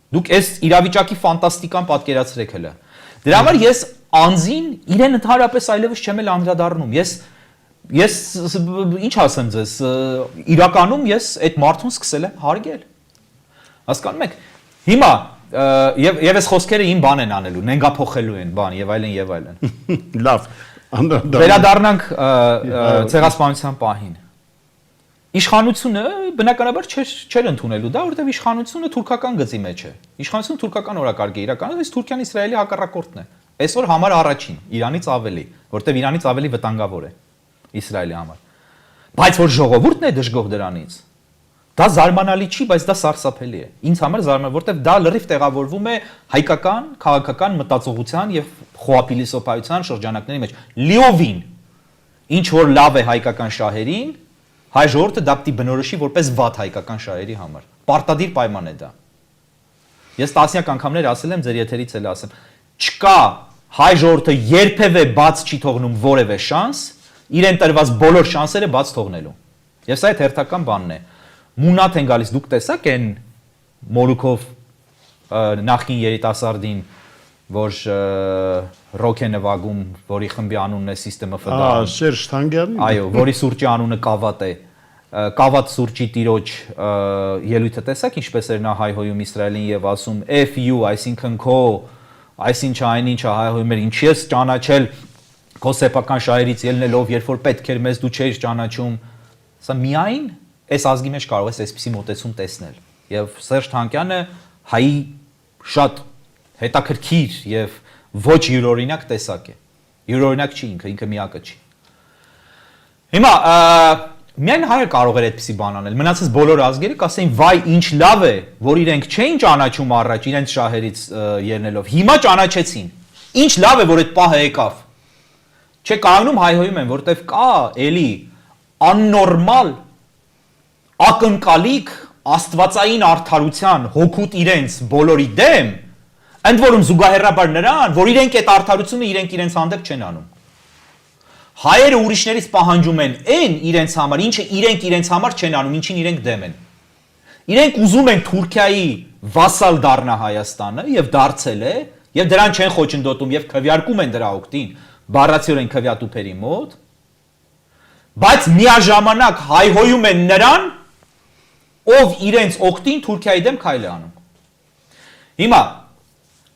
Դուք այս իրավիճակի ֆանտաստիկան պատկերացրեք հələ։ Դրա համար ես անձին իրեն ընդհանրապես այլևս չեմ էլ անդրադառնում։ Ես ինչ ասեմ ձեզ, իրականում ես այդ մարդուն սկսել եմ հարգել։ Հասկանում եք։ Հիմա եւ այս խոսքերը իմ բան են անելու, նենգափոխելու են բան եւ այլն եւ այլն։ Լավ, վերադառնանք ցեղասպանության պահին։ Իշխանությունը բնականաբար չէր ընդունելու դա, որովհետեւ իշխանությունը թուրքական գծի մեջ է։ Իշխանությունը թուրքական օրակարգ է իրականում, իսկ Թուրքիան Իսրայելի հակառակորդն է։ Այսօր համար առաջին, Իրանից ավելի, որովհետեւ Իրանից ավելի վտանգավոր է Իսրայելի համար։ Բայց որ ժողովուրդն է դժգոհ դրանից, դա զարմանալի չի, բայց դա սարսափելի է։ Ինձ համար զարմանալի, որովհետև դա լրիվ տեղավորվում է հայկական, քաղաքական մտածողության եւ խոհապիլիսոփայության շրջանակների մեջ։ Լիովին ինչ որ լավ է հայկական շահերին, հայ ժողովուրդը դա պիտի բնորոշի որպես վատ հայկական շահերի համար։ Պարտադիր պայման է դա։ Ես տասնյակ անգամներ ասել եմ, ձեր եթերից էլ ասեմ, չկա հայ ժողովուրդը երբևէ բաց չի թողնում որևէ շանս, իրեն տրված բոլոր շանսերը բաց թողնելու։ Եվ սա այդ հերթական բանն է։ Մունատ են գալիս, դուք տեսաք են Մոլուքով նախկին երիտասարդին, որ ռոք է նվագում, որի խմբի անունն է System of a Down։ Սերժ Թանգյանի։ Այո, որի սուրճի անունը Կավատ է։ Կավատ սուրճի տիրոջ ելույթը տեսաք ինչպես էր նա հայհոյում Իսրայելին եւ ասում FU, այսինքն քո, այսինչ այնինչ հայհոյում էր, ինչի ես ճանաչել քո սեփական շահերից ելնելով, երբ որ պետք էր մեզ դու չէիր ճանաչում։ Սա միայն այս ազգի մեջ կարող ես այսպիսի մոտեցում տեսնել։ Եվ Սերժ Թանկյանը հայի շատ հետաքրքիր եւ ոչ յուրօրինակ տեսակ է։ Յուրօրինակ չի ինքը միակը չի։ Հիմա միայն հայը կարող էր այդպիսի բան անել։ Մնացած բոլոր ազգերը կասեին վայ ինչ լավ է, որ իրենք չէին ճանաչում առաջ իրենց շահերից ելնելով։ Հիմա ճանաչեցին։ Ինչ լավ է, որ այդ պահը եկավ։ Չէ, կանգնում հայհոյում են, որտեվ կա էլի աննորմալ ակնկալիք աստվածային արդարության հոգուտ իրենց բոլորի դեմ, ընդ որում զուգահեռաբար նրան, որ իրենք այդ արդարությունը իրենց հանդեպ չեն անում։ Հայերը ուրիշներից պահանջում են այն իրենց համար, ինչը իրենց համար չեն անում, ինչին իրենք դեմ են։ Իրենք ուզում են Թուրքիայի վասալ դառնա Հայաստանը եւ դարձել է, եւ դրան չեն խոչընդոտում եւ քվեարկում են դրա օգտին, բառացիորեն քվեատուփերի մոտ, բայց միաժամանակ հայհոյում են նրան, ով իրենց օգտին Թուրքիայի դեմ քայլ է անում։ Հիմա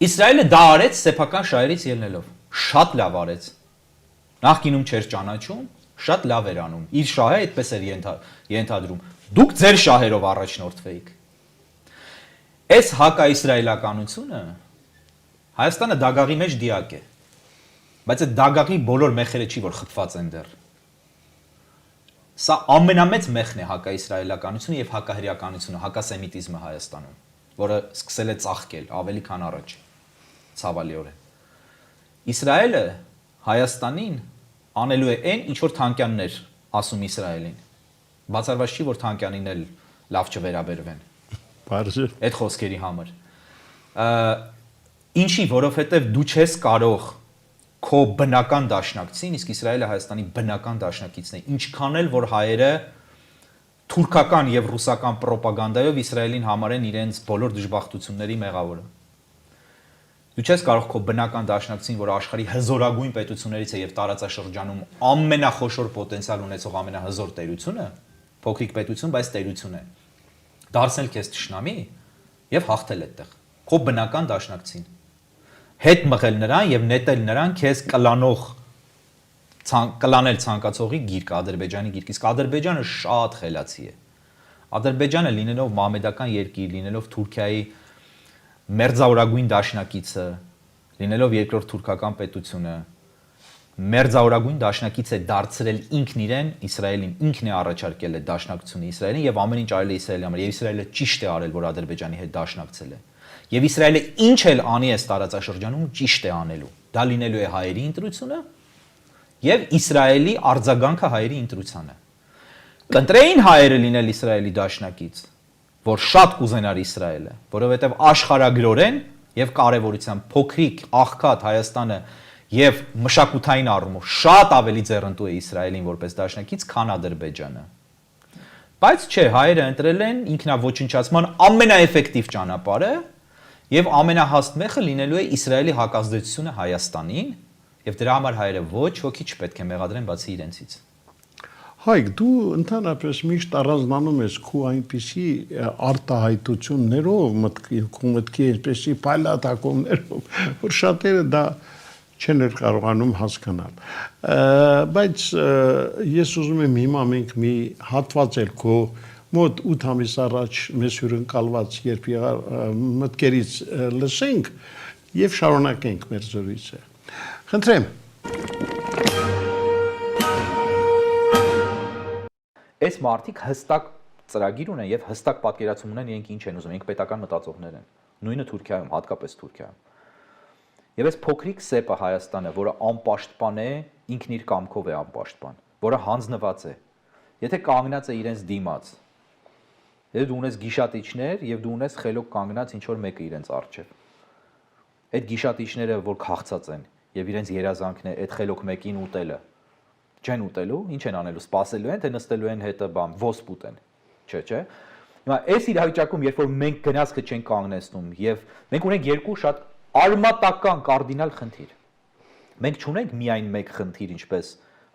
Իսրայելը դա արեց սեփական շահերից ելնելով, շատ լավ արեց։ Նախկինում չէր ճանաչում, շատ լավ էր անում։ Իր շահը այդպես էր ենթադրում։ Դուք ձեր շահերով առաջնորդվեիք։ Այս հակաիսրայելականությունը Հայաստանը դագաղի մեջ դիակ է։ Բայց այդ դագաղի բոլոր մեխերը չի, որ խփված են դեռ։ Սա ամենամեծ մեխն է հակաիսրայելականությունը եւ հակահրեականությունը, հակասեմիտիզմը Հայաստանում, որը սկսել է ծաղկել ավելի քան առաջ։ Ցավալիորեն։ Իսրայելը Հայաստանին անելու է այն, ինչ որ Թանկյանն էր ասում Իսրայելին։ Բացառված չի, որ Թանկյանին էլ լավ չվերաբերվեն։ Բարձր։ Այդ խոսքերի համար։ Ինչի, որովհետև դու չես կարող քո բնական դաշնակցին, իսկ Իսրայելը Հայաստանի բնական դաշնակիցն է, ինչքան էլ որ հայերը թուրքական եւ ռուսական ռոպագանդայով Իսրայելին համարեն իրենց բոլոր դժբախտությունների մեղավորը։ Դու չես կարող քո բնական դաշնակցին, որ աշխարհի հզորագույն պետություններից է եւ տարածաշրջանում ամենախոշոր պոտենցիալ ունեցող ամենահզոր տերությունը, փոքրիկ պետություն, բայց տերություն է, դարձնել քեզ թշնամի եւ հաղթել այդտեղ։ Քո բնական դաշնակցին հետ մղել նրան եւ նետել նրան քեզ կլանել ցանկացողի գիրք, Ադրբեջանի գիրք, իսկ Ադրբեջանը շատ խելացի է։ Ադրբեջանը լինելով մամեդական երկիր, լինելով Թուրքիայի մերձավորագույն դաշնակիցը, լինելով երկրորդ թուրքական պետությունը, մերձավորագույն դաշնակից է դարձրել ինքն իրեն, Իսրայելին ինքն է առաջարկել այդ դաշնակցությունը Իսրայելին եւ ամեն ինչ արել է Իսրայելի համար, եւ Իսրայելը ճիշտ է արել, որ Ադրբեջանի հետ դաշնակցել է։ Եվ Իսրայելը ինչ էլ անի այս տարածաշրջանում ճիշտ է անելու։ Դա լինելու է հայերի ընտրությունը եւ Իսրայելի արձագանքը հայերի ընտրությանը։ Կընտրեին հայերը լինել Իսրայելի դաշնակից, որ շատ կուզենար Իսրայելը, որովհետեւ աշխարհագրորեն եւ կարեւորությամբ փոքրիկ աղքատ Հայաստանը եւ մշակութային առումով շատ ավելի ձեռնտու է Իսրայելին որպես դաշնակից, քան Ադրբեջանը։ Բայց չէ, հայերը ընտրել են ինքնաոչնչացման ամենաէֆեկտիվ ճանապարհը եւ ամենահաստ մեխը լինելու է Իսրայելի հակազդեցությունը Հայաստանին, եւ դրա համար հայերը ոչ ոքի չպետք է մեղադրեն բացի իրենցից։ Հայկ, դու ընդհանրապես միշտ առանձնանում ես քո այնպիսի արտահայտություններով, մտքի այսպիսի փայլատակումներով, որ շատերը դա չեն կարողանում հասկանալ։ Բայց ես ուզում եմ հիմա մենք մի հատված էլ քո մոտ 8 ամիս առաջ մեզ հյուրընկալված երբ մտքերից լսենք եւ շարունակենք մեր զրույցը։ Խնդրեմ։ Այս մարդիկ հստակ ծրագիր ունեն եւ հստակ պատկերացում ունեն իրենք ինչ են ուզում, իրենք պետական մտածողներ են։ Նույնը Թուրքիայում, հատկապես Թուրքիայում։ Եվ այս փոքրիկ սեպը Հայաստանը, որը անպաշտպան է, ինքն իր կամքով է անպաշտպան, որը հանձնված է։ Եթե կանգնած է իրենց դիմաց, եթե դու ունես գիշատիչներ եւ դու ունես խելոք կանգնած ինչ որ մեկը իրենց առջև։ Այդ գիշատիչները, որ քաղցած են, եւ իրենց երազանքն է այդ խելոք մեկին ուտելը։ Չեն ուտելու, ինչ են անելու, սպասելու են, թե նստելու են հետը բամ, ոսպ ուտեն։ Չէ։ Հիմա այս իրավիճակում, երբ որ մենք գնացքը չենք կանգնեցնում եւ մենք ունենք երկու շատ արմատական կարդինալ խնդիր։ Մենք չունենք միայն մեկ խնդիր, ինչպես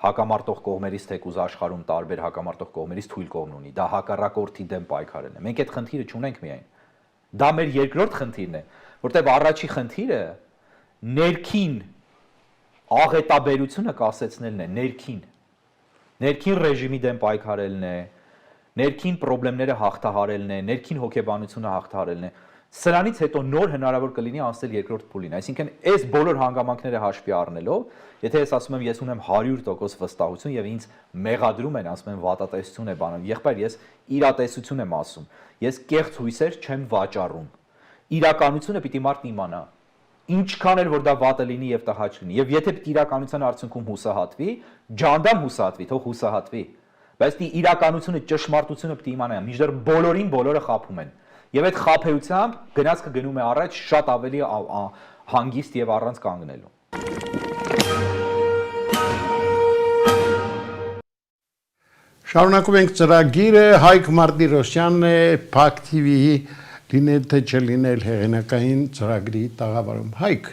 հակամարտող կողմերից թեկուզ աշխարհում տարբեր հակամարտող կողմերից թույլ կողմն ունի, դա հակառակորդի դեմ պայքարելն է։ Մենք այդ խնդիրը չունենք միայն։ Դա մեր երկրորդ խնդիրն է, որտեղ առաջի խնդիրը ներքին աղետաբերությունը կասեցնելն է, ներքին ռեժիմի դեմ պայքարելն է, ներքին խնդիրները հաղթահարելն է, ներքին հոգեբանությունը հաղթահարելն է։ Սրանից հետո նոր հնարավոր կլինի անցնել երկրորդ փուլին, այսինքն այս բոլոր հանգամանքները հաշվի առնելով, եթե ես ասում եմ ես ունեմ 100% վստահություն եւ ինձ մեղադրում են, ասում են վատատեսություն է բանում, եղբայր ես իրատեսություն եմ ասում, ես կեղծ հույսեր չեմ վաճառում, իրականությունը պիտի մարդն իմանա, ինչքան էլ որ դա վատը լինի եւ տհաճ լինի, եւ եթե պիտի իրականության արդյունքում հուսահատվի, ջանդամ հուսահատվի, թող հուսահատվի, բայց դի իրականությունը ճշմարտությունը պիտի իմանա, մինչդեռ բոլորին բոլորը խաբում են։ Եվ այդ խաբեությամբ գնացքը գնում է առաջ շատ ավելի հանգիստ եւ առանց կանգնելու։ Շարունակում ենք ծրագիրը, Հայկ Մարտիրոսյանն է Փակ TV-ի լինել թե չլինել հեղինակային ծրագրի տաղավարում։ Հայկ,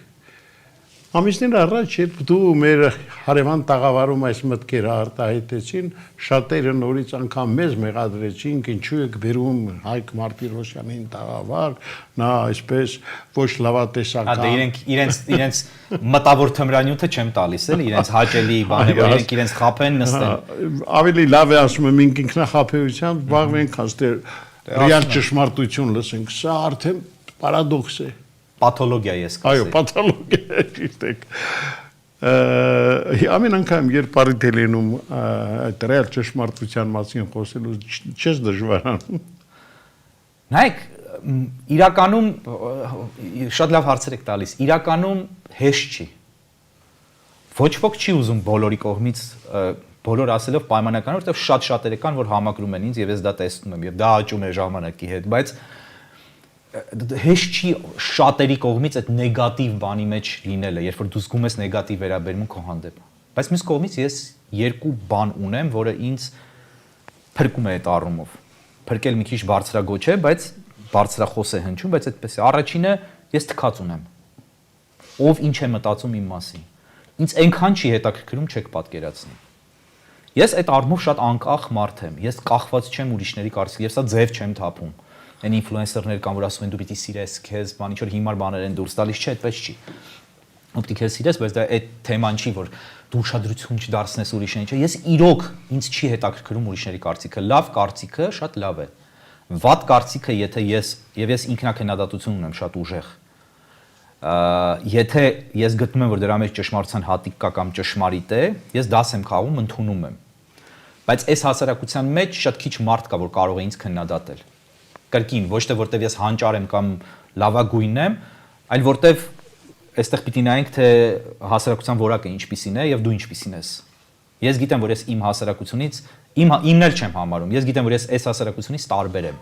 ամիսներ առաջ երբ դու մեր հարևան տաղավարում այս մտքերը արտահայտեցին, շատերը նորից անգամ մեզ մեղադրեցին, ինչու եք բերում Հայկ Մարտիրոսյանին տաղավար, նա այսպես ոչ լավատեսական։ Դե իրենց մտավոր թմրանյութը չեմ տալիս, էլի, իրենց հաճելի բանը, որ իրենք իրենց խափեն նստեն։ Ավելի լավ է ասում եմ ինքնախաբեությամբ զբաղվենք, հաստեր ռեալ ճշմարտություն լսենք, սա արդեն պարադոքս է։ Պաթոլոգիա ես կասեի։ Այո, պաթոլոգիա ճիշտ է։ Ամեն անգամ երբ բարիտ է լինում այդ ռեալ ճշմարտության մասին խոսելու չես դժվարանում։ Նայեք, իրականում շատ լավ հարցեր եք տալիս։ Իրականում հեշտ չի։ Ոչ ոք չի ուզում բոլորի կողմից բոլոր ասելով պայմանական, որովհետև շատ-շատերը կան, որ համակրում են ինձ եւ ես դա տեսնում եմ եւ դա աճում է ժամանակի հետ, բայց հեշտ չի շատերի կողմից այդ նեգատիվ բանի մեջ լինելը, երբ որ դու զգում ես նեգատիվ վերաբերմունք քո հանդեպ։ Բայց մյուս կողմից ես երկու բան ունեմ, որը ինձ փրկում է այդ առումով։ Փրկել մի քիչ բարձրագոչ է, բայց բարձրախոս է հնչում, բայց այդպես է։ Առաջինը ես թքած ունեմ։ Ով ինչ է մտածում իմ մասին։ Ինձ այնքան չի հետաքրքրում, չեք պատկերացնի։ Ես այդ առումով շատ անկախ մարդ եմ։ Ես կախված չեմ ուրիշների կարծիքից, ես սա ձև չեմ թափում։ Այն ինֆլուենսերներ կան, որ ասում են դու պիտի սիրես քեզ, բան ինչ որ հիմար բաներ են դուրս տալիս, չէ, այդպես չի։ Ու պիտի քեզ սիրես, բայց դա այդ թեման չի, որ դու ուշադրություն չդարձնես ուրիշներին, չէ։ Ես իրոք ինձ չի հետաքրքրում ուրիշների կարծիքը։ Լավ կարծիքը շատ լավ է։ Վատ կարծիքը, եթե ես ինքնակենադատություն ունեմ շատ ուժեղ։ Եթե ես գտնում եմ, որ դրա մեջ ճշմարտության հատիկ կա կամ ճշմարիտ է, ես դաս եմ խաղում, ընդունում եմ։ Բայց այս հասարակության մեջ շատ քիչ մարդ կա, որ կարող է ինձ քննադատել։ Կրկին, ոչ թե որտեվ ես հանճար եմ կամ լավագույնն եմ, այլ որտեվ այստեղ պիտի նայենք, թե հասարակության որակը ինչպիսին է եւ դու ինչպիսին ես։ Ես գիտեմ, որ ես իմ հասարակությունից իմն էլ չեմ համարում։ Ես գիտեմ, որ ես այս հասարակությունից տարբեր եմ։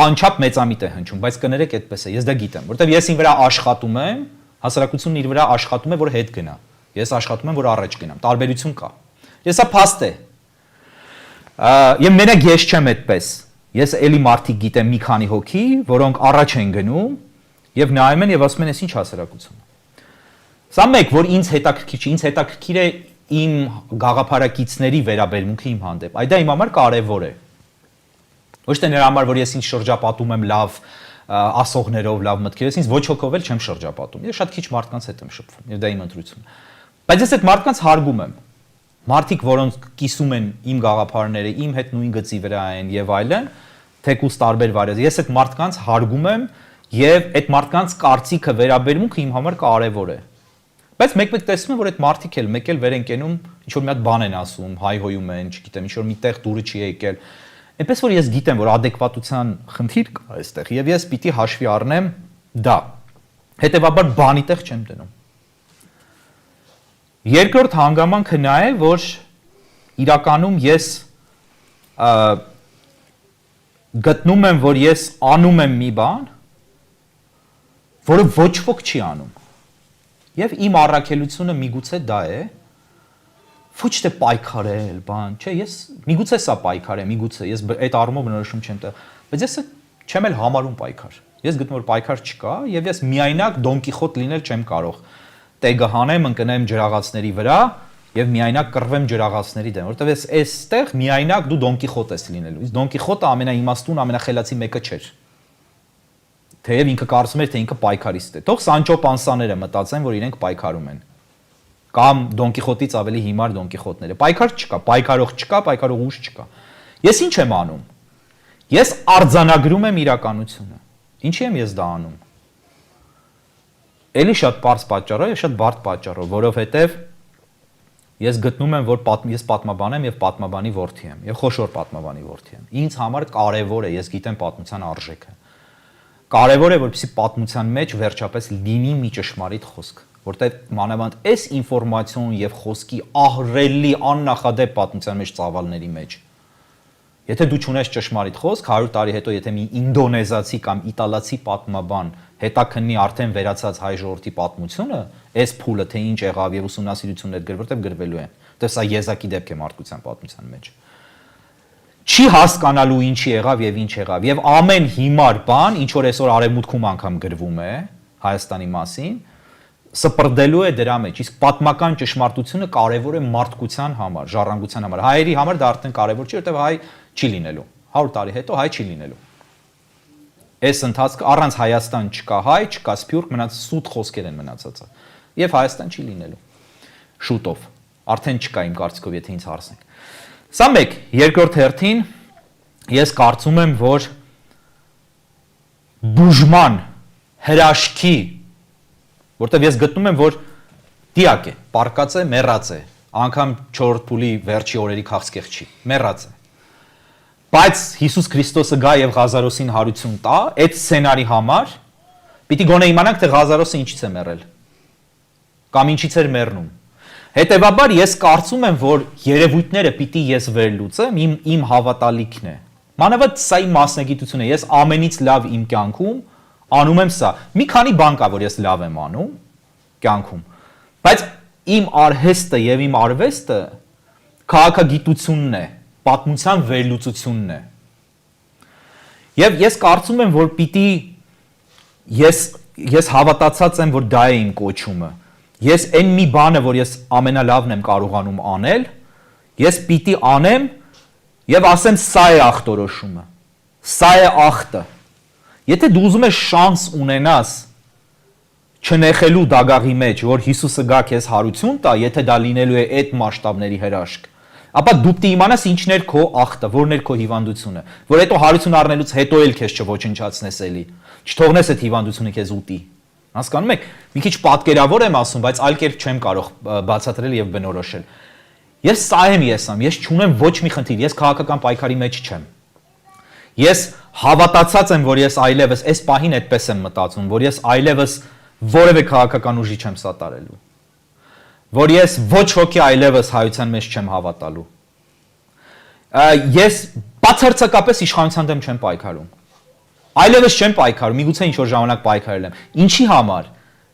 Անչափ մեծամիտ է հնչում, բայց կներեք այդպես է, ես դա գիտեմ, որտեվ ես ին վրա աշխատում եմ, հասարակությունն իր վրա աշխատում է, որ հետ գնա։ Ես աշխատում եմ, որ առաջ գնամ։ Տարբերություն կա։ Ես սա փաստ է։ Եմ մենակ ես չեմ այդպես։ Ես էլի մարդիկ գիտեմ մի քանի հոգի, որոնք առաջ են գնում եւ նայում են եւ ասում են, «Էս ինչ հասարակություն է»։ Սա մեկ, որ ինձ հետաքրքիր չի, ինձ հետաքրքիր է իմ գաղափարակիցների վերաբերմունքը իմ հանդեպ։ Այդ դա իմ համար կարևոր է։ Ոչ թե նրա համար, որ ես ինձ շրջապատում եմ լավ ասողներով, լավ մտքերով, ես ինձ ոչ հոգով էլ չեմ շրջապատում։ Ես շատ քիչ մարդկանց հետ եմ շփվում եւ դա իմ ընտրությունն է։ Բայց ես այդ մարդկանց հարգում եմ։ Մարդիկ, որոնք կիսում են իմ գաղափարները, իմ հետ նույն գծի վրա են եւ այլն, թեկուզ տարբեր վարյաց։ Ես այդ մարդկանց հարգում եմ եւ այդ մարդկանց կարծիքը վերաբերմունքը իմ համար կարեւոր է։ Բայց մեկ-մեկ տեսնում եմ, որ այդ մարդիկ էլ մեկ էլ վեր են կենում, ինչ որ մի հատ բան են ասում, հայհոյում են, չգիտեմ, ինչ որ միտեղ դուրը չի եկել։ Այնպես որ ես գիտեմ, որ adekvatության խնդիր կա այստեղ եւ ես պիտի հաշվի առնեմ դա։ Հետեւաբար բանի տեղ չեմ դնում։ Երկրորդ հանգամանքը նա է, որ իրականում ես գտնում եմ, որ ես անում եմ մի բան, որը ոչ ոք չի անում։ Եվ իմ առաքելությունը միգուցե դա է, ոչ թե պայքարել, բան, չէ, ես միգուցե սա պայքար է, միգուցե ես այդ առումով բնորոշում չեմ տա, բայց ես չեմ էլ համարում պայքար։ Ես գտնում որ պայքար չկա եւ ես միայնակ Դոն Կիխոտ լինել չեմ կարող։ Տեգը հանեմ, ընկնեմ ջրաղացների վրա եւ միայնակ կռվեմ ջրաղացների դեմ, որովհետեւ ես այստեղ միայնակ դու Դոն Կիխոտ ես լինելու։ Իսկ Դոն Կիխոտը ամենաիմաստուն, ամենախելացի մեկը չէր։ Թեև ինքը կարծում էր, թե ինքը պայքարիստ է։ Թող Սանչո Պանսաները մտածեն, որ իրենք պայքարում են։ Կամ Դոն Կիխոտից ավելի հիմար Դոն Կիխոտները։ Պայքար չկա, պայքարող չկա, պայքարող ուժ չկա։ Ես ինչ եմ անում։ Ես արձանագրում եմ իրականությունը։ Ինչի եմ ես դա անում։ Էլի շատ པարզ պատճառով եւ շատ բարդ պատճառով, որովհետեւ ես գտնում եմ, որ ես պատմաբան եմ եւ պատմաբանի որդի եմ, եւ խոշոր պատմաբանի որդի եմ։ Ինձ համար կարեւոր է, ես գիտեմ պատմության արժեքը։ Կարևոր է, որպեսզի պատմության մեջ վերջապես լինի մի ճշմարիտ խոսք, որտեղ մանավանդ այս ինֆորմացիոն եւ խոսքի ահռելի աննախադեպ պատմության մեջ ծավալների մեջ։ Եթե դու չունես ճշմարիտ խոսք, 100 տարի հետո եթե մի ինդոնեզացի կամ իտալացի պատմաբան հետաքննի արդեն վերացած հայ ժողովրդի պատմությունը, այս փուլը թե ինչ եղավ եւ ուսումնասիրություններ գրել, որտեղ գրվելու են, որտեղ սա եզակի դեպք է մարդկության պատմության մեջ։ Չի հասկանալու ինչի եղավ եւ ինչ եղավ եւ ամեն հիմար բան, ինչ որ այսօր արևմուտքում անգամ գրվում է Հայաստանի մասին, սպրդելու է դրա մեջ, իսկ պատմական ճշմարտությունը կարևոր է մարդկության համար, ժառանգության համար։ Հայերի համար դա արդեն կարևոր չի, որտեղ հայ չի լինելու։ 100 տարի հետո հայ չի լինելու։ Այս ընթացքը առանց Հայաստան չկա հայ, չկա սփյուռք, մնաց սուտ խոսքեր են մնացածը։ Եվ Հայաստան չի լինելու։ Շուտով։ Արդեն չկա իմ կարծիքով, եթե ինձ հարցնեք։ Սա մեկ, երկրորդ հերթին ես կարծում եմ, որ բուժման հրաշքի, որտեղ ես գտնում եմ, որ դիակ է, պարկած է, մեռած է, անգամ 4 փուլի վերջի օրերի քաղցկեղ չի, մեռած է։ Բայց Հիսուս Քրիստոսը գա եւ Ղազարոսին հարություն տա, այդ սցենարի համար պիտի գոնե իմանանք, թե Ղազարոսը ինչից է մեռել կամ ինչից էր մեռնում։ Հետևաբար ես կարծում եմ, որ երևույթները պիտի ես վերլուծեմ, իմ հավատալիքն է։ Մանավանդ սա իմ մասնագիտությունն է, ես ամենից լավ իմ կյանքում անում եմ սա։ Մի քանի բան կա, որ ես լավ եմ անում կյանքում, բայց իմ արհեստը եւ իմ արվեստը քաղաքագիտությունն է, պատմության վերլուծությունն է։ Եվ ես կարծում եմ, որ պիտի ես հավատացած եմ, որ դա է իմ կոչումը։ Ես այն մի բանը, որ ես ամենալավն եմ կարողանում անել, ես պիտի անեմ եւ ասեմ սա է ախտորոշումը։ Սա է ախտը։ Եթե դու ուզում ես շանս ունենաս չնեղելու դագաղի մեջ, որ Հիսուսը գա քեզ հարություն տա, եթե դա լինելու է այդ մասշտաբների հրաշք, ապա դու պիտի իմանաս ինչն էր քո ախտը, որն էր քո հիվանդությունը, որ հետո հարություն առնելուց հետո էլ քեզ չոչնչացնես էլի, չթողնես այդ հիվանդությունը քեզ ուտի։ Հասկանում եք, մի քիչ պատկերավոր եմ ասում, բայց այլ կերպ չեմ կարող բացատրել եւ բնորոշել։ Ես սա եմ եսամ, ես չունեմ ոչ մի խնդիր, ես քաղաքական պայքարի մեջ չեմ։ Ես հավատացած եմ, որ ես այլևս այս պահին այդպես եմ մտածում, որ ես այլևս որևէ քաղաքական ուժի չեմ սատարելու։ Որ ես ոչ ոքի այլևս հայության մեջ չեմ հավատալու։ Ես բացարձակապես իշխանության դեմ չեմ պայքարում։ Այլևս չեմ պայքարում, միգուցե ինչ որ ժամանակ պայքարել եմ։ Ինչի համար։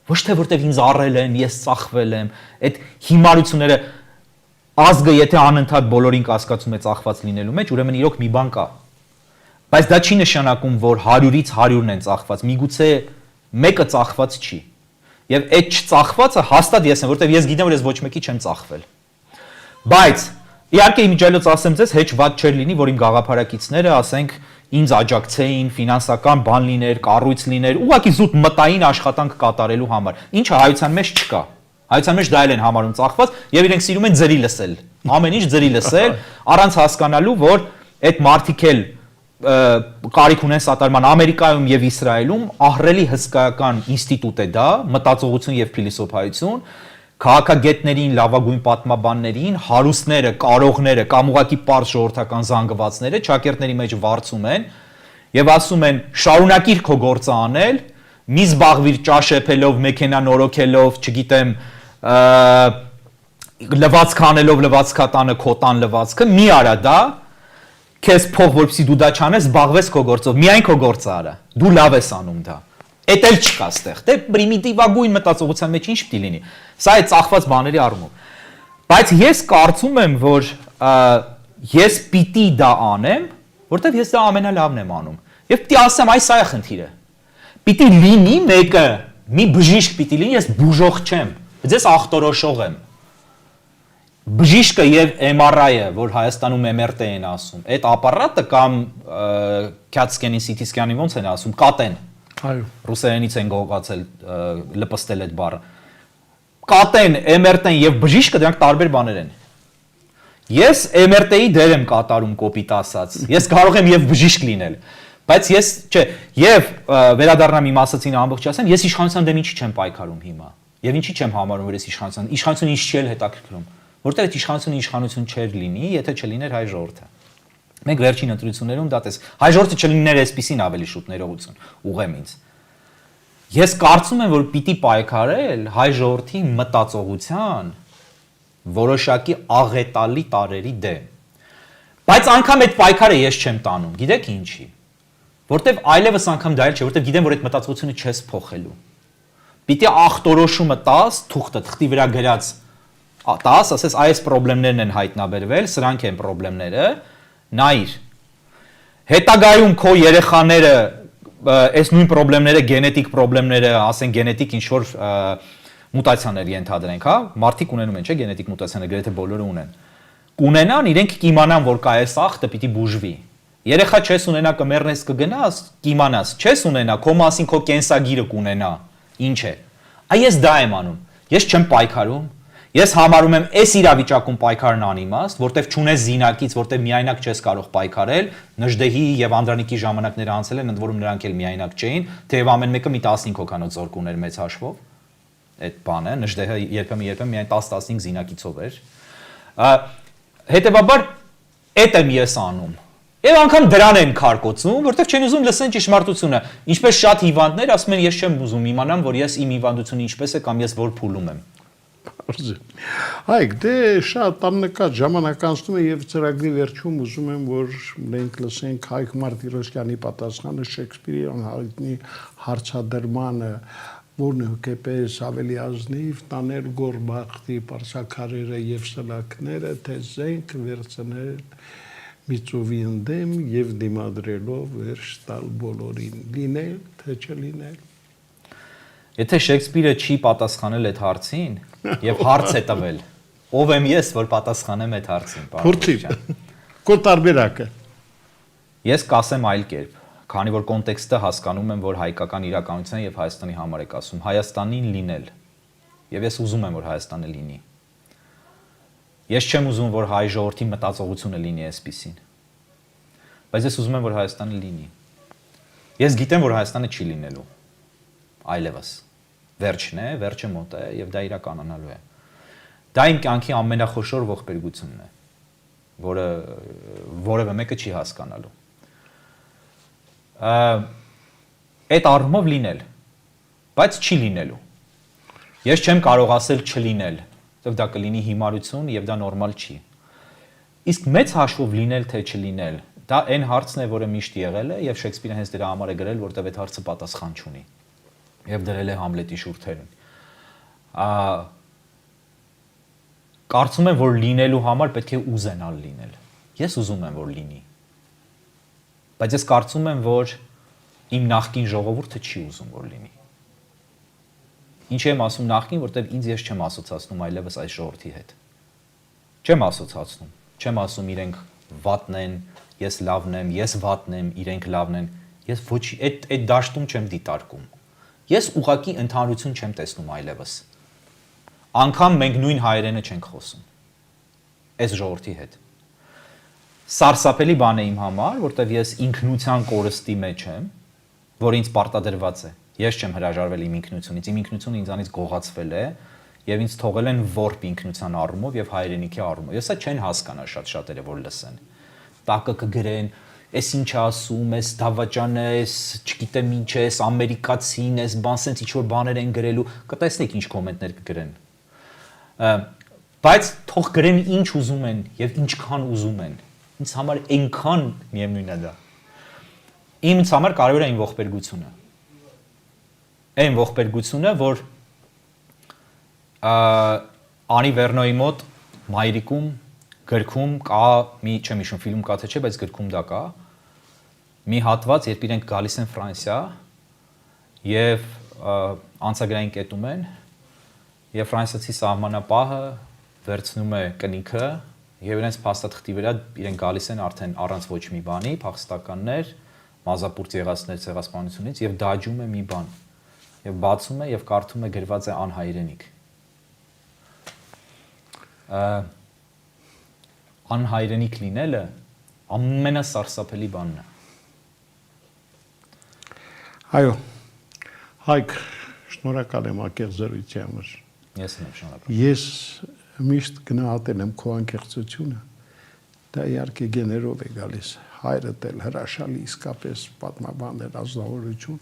Ոչ թե որտեվ ինձ առել են, ես ծախվել եմ, այդ հիմարությունները ազգը եթե անընդհատ բոլորին կասկածում է ծախված լինելու մեջ, ուրեմն իրոք մի բան կա։ Բայց դա չի նշանակում, որ 100-ից 100-ն են ծախված, միգուցե մեկը ծախված չի։ Եվ այդ չծախվածը հաստատ ես եմ, որտեվ ես գիտեմ, որ ես ոչ մեկի չեմ ծախվել։ Բայց իհարկե իմիջիայլոց ասեմ ձեզ, հեչ վատ չէր լինի, որ իմ գաղափարակիցները, ասենք, ինձ աջակցեին, ֆինանսական բան լիներ, կառույց լիներ, ուղղակի զուտ մտային աշխատանք կատարելու համար, ինչը հայության մեջ չկա։ Հայության մեջ դա էլ են համարում ծախված, եւ իրենք սիրում են ձրի լսել։ Ամեն ինչ ձրի լսել, առանց հասկանալու, որ այդ մարդիկ էլ կարիք ունեն սատարման Ամերիկայում եւ Իսրայելում ահռելի հսկայական ինստիտուտ է դա, մտածողություն եւ փիլիսոփայություն, քաղաքագետներին, լավագույն պատմաբաններին, հարուստները, կարողները կամ ուղղակի պարզ ժողովրդական զանգվածները ճակերտների մեջ վարձում են եւ ասում են շարունակիր քո գործը անել, մի զբաղվիր ճաշեփելով, մեքենա նորոգելով, չգիտեմ, լվացք անելով լվացքատանը քո տան լվացքը, մի արա դա, քեզ փող որպեսզի դու դա չանես, զբաղվես քո գործով, միայն քո գործը արա, դու լավ ես անում դա։ Էդ էլ չկա այստեղ։ Դե պրիմիտիվագույն մտածողության մեջ ինչ պիտի լինի։ Սա է ծախված բաների առումով։ Բայց ես կարծում եմ, որ ես պիտի դա անեմ, որտեվ ես դա ամենալավն եմ անում։ Եվ պիտի ասեմ, այս սա է խնդիրը։ Պիտի լինի մեկը, մի բժիշկ պիտի լինի, ես բուժող չեմ, բայց ես ախտորոշող եմ։ Բժիշկը եւ MRI-ը, որ Հայաստանում MRT են ասում, այդ ապարատը կամ CAT-scan-ի, CT scan-ի ոնց են ասում, կատեն։ Այո։ Ռուսերենից են գողացել լպստել այդ բառը։ Կատեն, MRT-ն եւ բժիշկը դրանք տարբեր բաներ են։ Ես MRT-ի դեր եմ կատարում կոպիտ ասած։ Ես կարող եմ եւ բժիշկ լինել, բայց ես, չէ, եւ վերադառնամ իմ ասացին ամբողջ ասեմ, ես իշխանության դեմ ինչի չեմ պայքարում հիմա։ Եվ ինչի չեմ համարում, որ ես իշխանությունը ինչ չի հետաքրքրում, որտեղ այդ իշխանությունը իշխանություն չէր լինի, եթե չլիներ հայ ժողովուրդը։ Մենք վերջին ընտրություններում դա տես, հայ ժողովուրդը չլիներ այսպեսին ավելի շուտ ներողություն, ուղեմ ինձ։ Ես կարծում եմ, որ պիտի պայքարել հայ ժողովրդի մտածողության որոշակի աղետալի տարերի դեմ։ Բայց անգամ այդ պայքարը ես չեմ տանում, գիտեք ինչի։ Որտեվ այլևս անգամ դա էլ չէ, որտեվ գիտեմ, որ այդ մտածողությունը չես փոխելու։ Պիտի ախտորոշումը տաս, թուղթը թղթի վրա գրած տաս, ասես այս խնդիրներն են հայտնաբերվել, սրանք են խնդիրները, նայիր։ Հետագայում քո երեխաները այս նույն խնդիրները, գենետիկ խնդիրները, ասեն գենետիկ ինչ որ մուտացիաներ ենթադրենք, հա, մարդիկ ունենում են, չէ, գենետիկ մուտացիաներ, գրեթե բոլորը ունեն։ Կունենան, իրենք կիմանան, որ կա այս ախտը պիտի բուժվի։ Երեխա չես ունենա կմեռնես կգնաս, կիմանաս, չես ունենա, քո մասին քո կենսագիրը կունենա, ինչ է։ Այ ես դա եմ անում։ Ես չեմ պայքարում։ Ես համարում եմ այս իրավիճակում պայքարն անիմաստ, որտեվ չունես զինակից, որտեվ միայնակ չես կարող պայքարել, Նժդեհի եւ Անդրանիկի ժամանակները անցել են, ընդ որում նրանք էլ միայնակ չէին, թեև ամեն մեկը մի 15 հոգանոց զորք ուներ մեծ հաշվով։ Այդ բանը, Նժդեհը երբեմն միայն 10-15 զինակիցով էր։ Հետևաբար այդ եմ ես անում։ Եվ անգամ դրան եմ քարկոծում, որտեղ չեն ուզում լսեն ճշմարտությունը։ Ինչպես շատ հիվանդներ ասում են, ես չեմ ուզում իմանամ, որ ես իմ հիվանդությունը ինչպես է կամ ես որ փուլում եմ։ Այգ, դե շատ աննկատ ժամանակ անցնում է եւ ծրագրի վերջում ուզում եմ, որ մենք լսենք Հայկ Մարտիրոսյանի պատասխանը Շեքսպիրյան հայտնի հարցադրմանը, որն է հոգեպես ավելի ազնիվ տանել գորբախտի պարսակարերը եւ սլակները, թե զենք վերցնել Միծովի ընդեմ եւ դիմադրելով վերջ տալ բոլորին, լինել, թե չլինել։ Եթե Շեքսպիրը չի պատասխանել այդ հարցին եւ հարց է տվել, ով եմ ես, որ պատասխանեմ այդ հարցին, Փորձի։ Քո տարբերակը։ Ես կասեմ այլ կերպ, քանի որ կոնտեքստը հասկանում եմ, որ հայկական իրականության եւ Հայաստանի համար եք ասում, Հայաստանին լինել։ Եվ ես ուզում եմ, որ Հայաստանը լինի։ Ես չեմ ուզում, որ հայ ժողովրդի մտածողությունը լինի այսպիսին։ Բայց ես ուզում եմ, որ Հայաստանը լինի։ Ես գիտեմ, որ Հայաստանը չի լինելու։ Այլևս։ Վերջն է, վերջը մոտ է եւ դա իրականանալու է։ Դա իմ կյանքի ամենախոշոր ողբերգությունն է, որը որևէ մեկը չի հասկանալու։ Այդ առումով լինել, բայց չի լինելու։ Ես չեմ կարող ասել չլինել, որտեղ դա կլինի հիմարություն եւ դա նորմալ չի։ Իսկ մեծ հաշվով լինել թե չլինել, դա այն հարցն է, որը միշտ եղել է եւ Շեքսպիրը հենց դրա համար է գրել, որտեղ այդ հարցը պատասխան չունի։ Եվ դրել է Համլետի շուրթերին։ Կարծում եմ, որ լինելու համար պետք է ուզենալ լինել։ Ես ուզում եմ, որ լինի։ Բայց ես կարծում եմ, որ իմ նախկին ժողովուրդը չի ուզում, որ լինի։ Ինչ եմ ասում նախկին, որտեղ ինձ ես չեմ ասոցացնում այլևս այս ժողովրդի հետ։ Չեմ ասոցացնում։ Չեմ ասում իրենք վատն են, ես լավն եմ, ես վատն եմ, իրենք լավն են։ Ես ոչ այդ դաշտում չեմ դիտարկում։ Ես ուղղակի ընդհանրություն չեմ տեսնում այլևս։ Անկամ մենք նույն հայերենը չենք խոսում։ Այս ժողովրդի հետ։ Սարսափելի բան է իմ համար, որտեղ ես ինքնության կորստի մեջ եմ, որ ինձ պարտադրված է։ Ես չեմ հրաժարվել իմ ինքնությունից, իմ ինքնությունը ինձանից գողացվել է եւ ինձ թողել են որբ ինքնության առումով եւ հայրենիքի առումով։ Ես սա չեն հասկանա շատերը որ լսեն։ Տակը կգրեն, էս ինչ ասում, էս դավաճանը, էս չգիտեմ ինչ է, էս ամերիկացին, էս բան սենց ինչ որ բաներ են գրելու, կտեսնեք ինչ կոմենտներ կգրեն։ Բայց թող գրեն ինչ ուզում են եւ ինչքան ուզում են։ Ինձ համար այնքան միևնույն է դա։ Ինձ համար կարևոր է իմ ողբերգությունը։ այն ողբերգությունը, որ Անի Վերնոյի մոտ Մայրիկում գրքում կա մի, չեմ հիշում ֆիլմ կա թե չէ, բայց գրքում դա կա։ Մի հատված, երբ իրենք գալիս են Ֆրանսիա եւ անցագրային կետում են եւ ֆրանսիացի սահմանապահը վերցնում է կնիքը եւ իրենց փաստաթղթի վրա իրենք գալիս են արդեն առանց ոչ մի բանի, փախստականներ, մազապուրտ եղածներ ցեղասպանությունից եւ դաջում է մի բան եւ բացում է եւ կարդում է գրված է անհայրենիք։ Անհայրենիք լինելը ամենասարսափելի բանն է։ Այո, Հայկ, շնորհակալ եմ ակեղծրույթի համար։ Ես եմ շնորհակալ։ Ես միշտ գնահատել եմ քո անկեղծությունը։ Դա իհարկե գեներով է գալիս, հայրդ էլ հրաշալի իսկապես պատմաբան էր, ազնվորություն,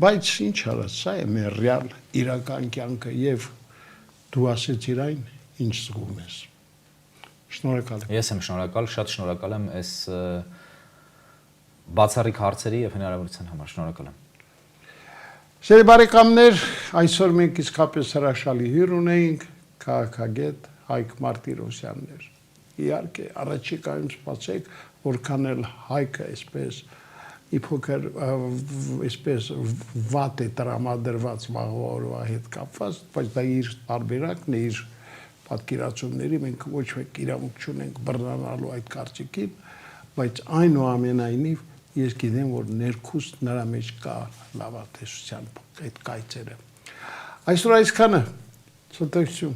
բայց ինչ արած, սա է մեր ռեալ իրական կյանքը եւ դու ասեցիր այն, ինչ զգում ես։ Շնորհակալ եմ։ Ես եմ շնորհակալ, շատ շնորհակալ եմ այս բացառիկ հարցերի եւ հնարավորության համար, շնորհակալ եմ։ Սիրելի բարեկամներ, այսօր մենք իսկապես հրաշալի հյուր ունեինք, քաղաքագետ Հայկ Մարտիրոսյանն էր։ Իհարկե, առաջիկայում սպասեք, որքան էլ Հայկը այսպես իփոքր այսպես վատ է տրամադրված վաղվա օրվա հետ կապված, բայց դա իր տարբերակն է, իր պատկերացումների, մենք ոչ մեկ իրավունք չունենք բռնանալու այդ կարծիքին, բայց այնուամենայնիվ ես գիտեմ, որ ներքուս նրա մեջ կա լավատեսության այդ կայծերը։ Այսօր այսքանը, ցտեսություն։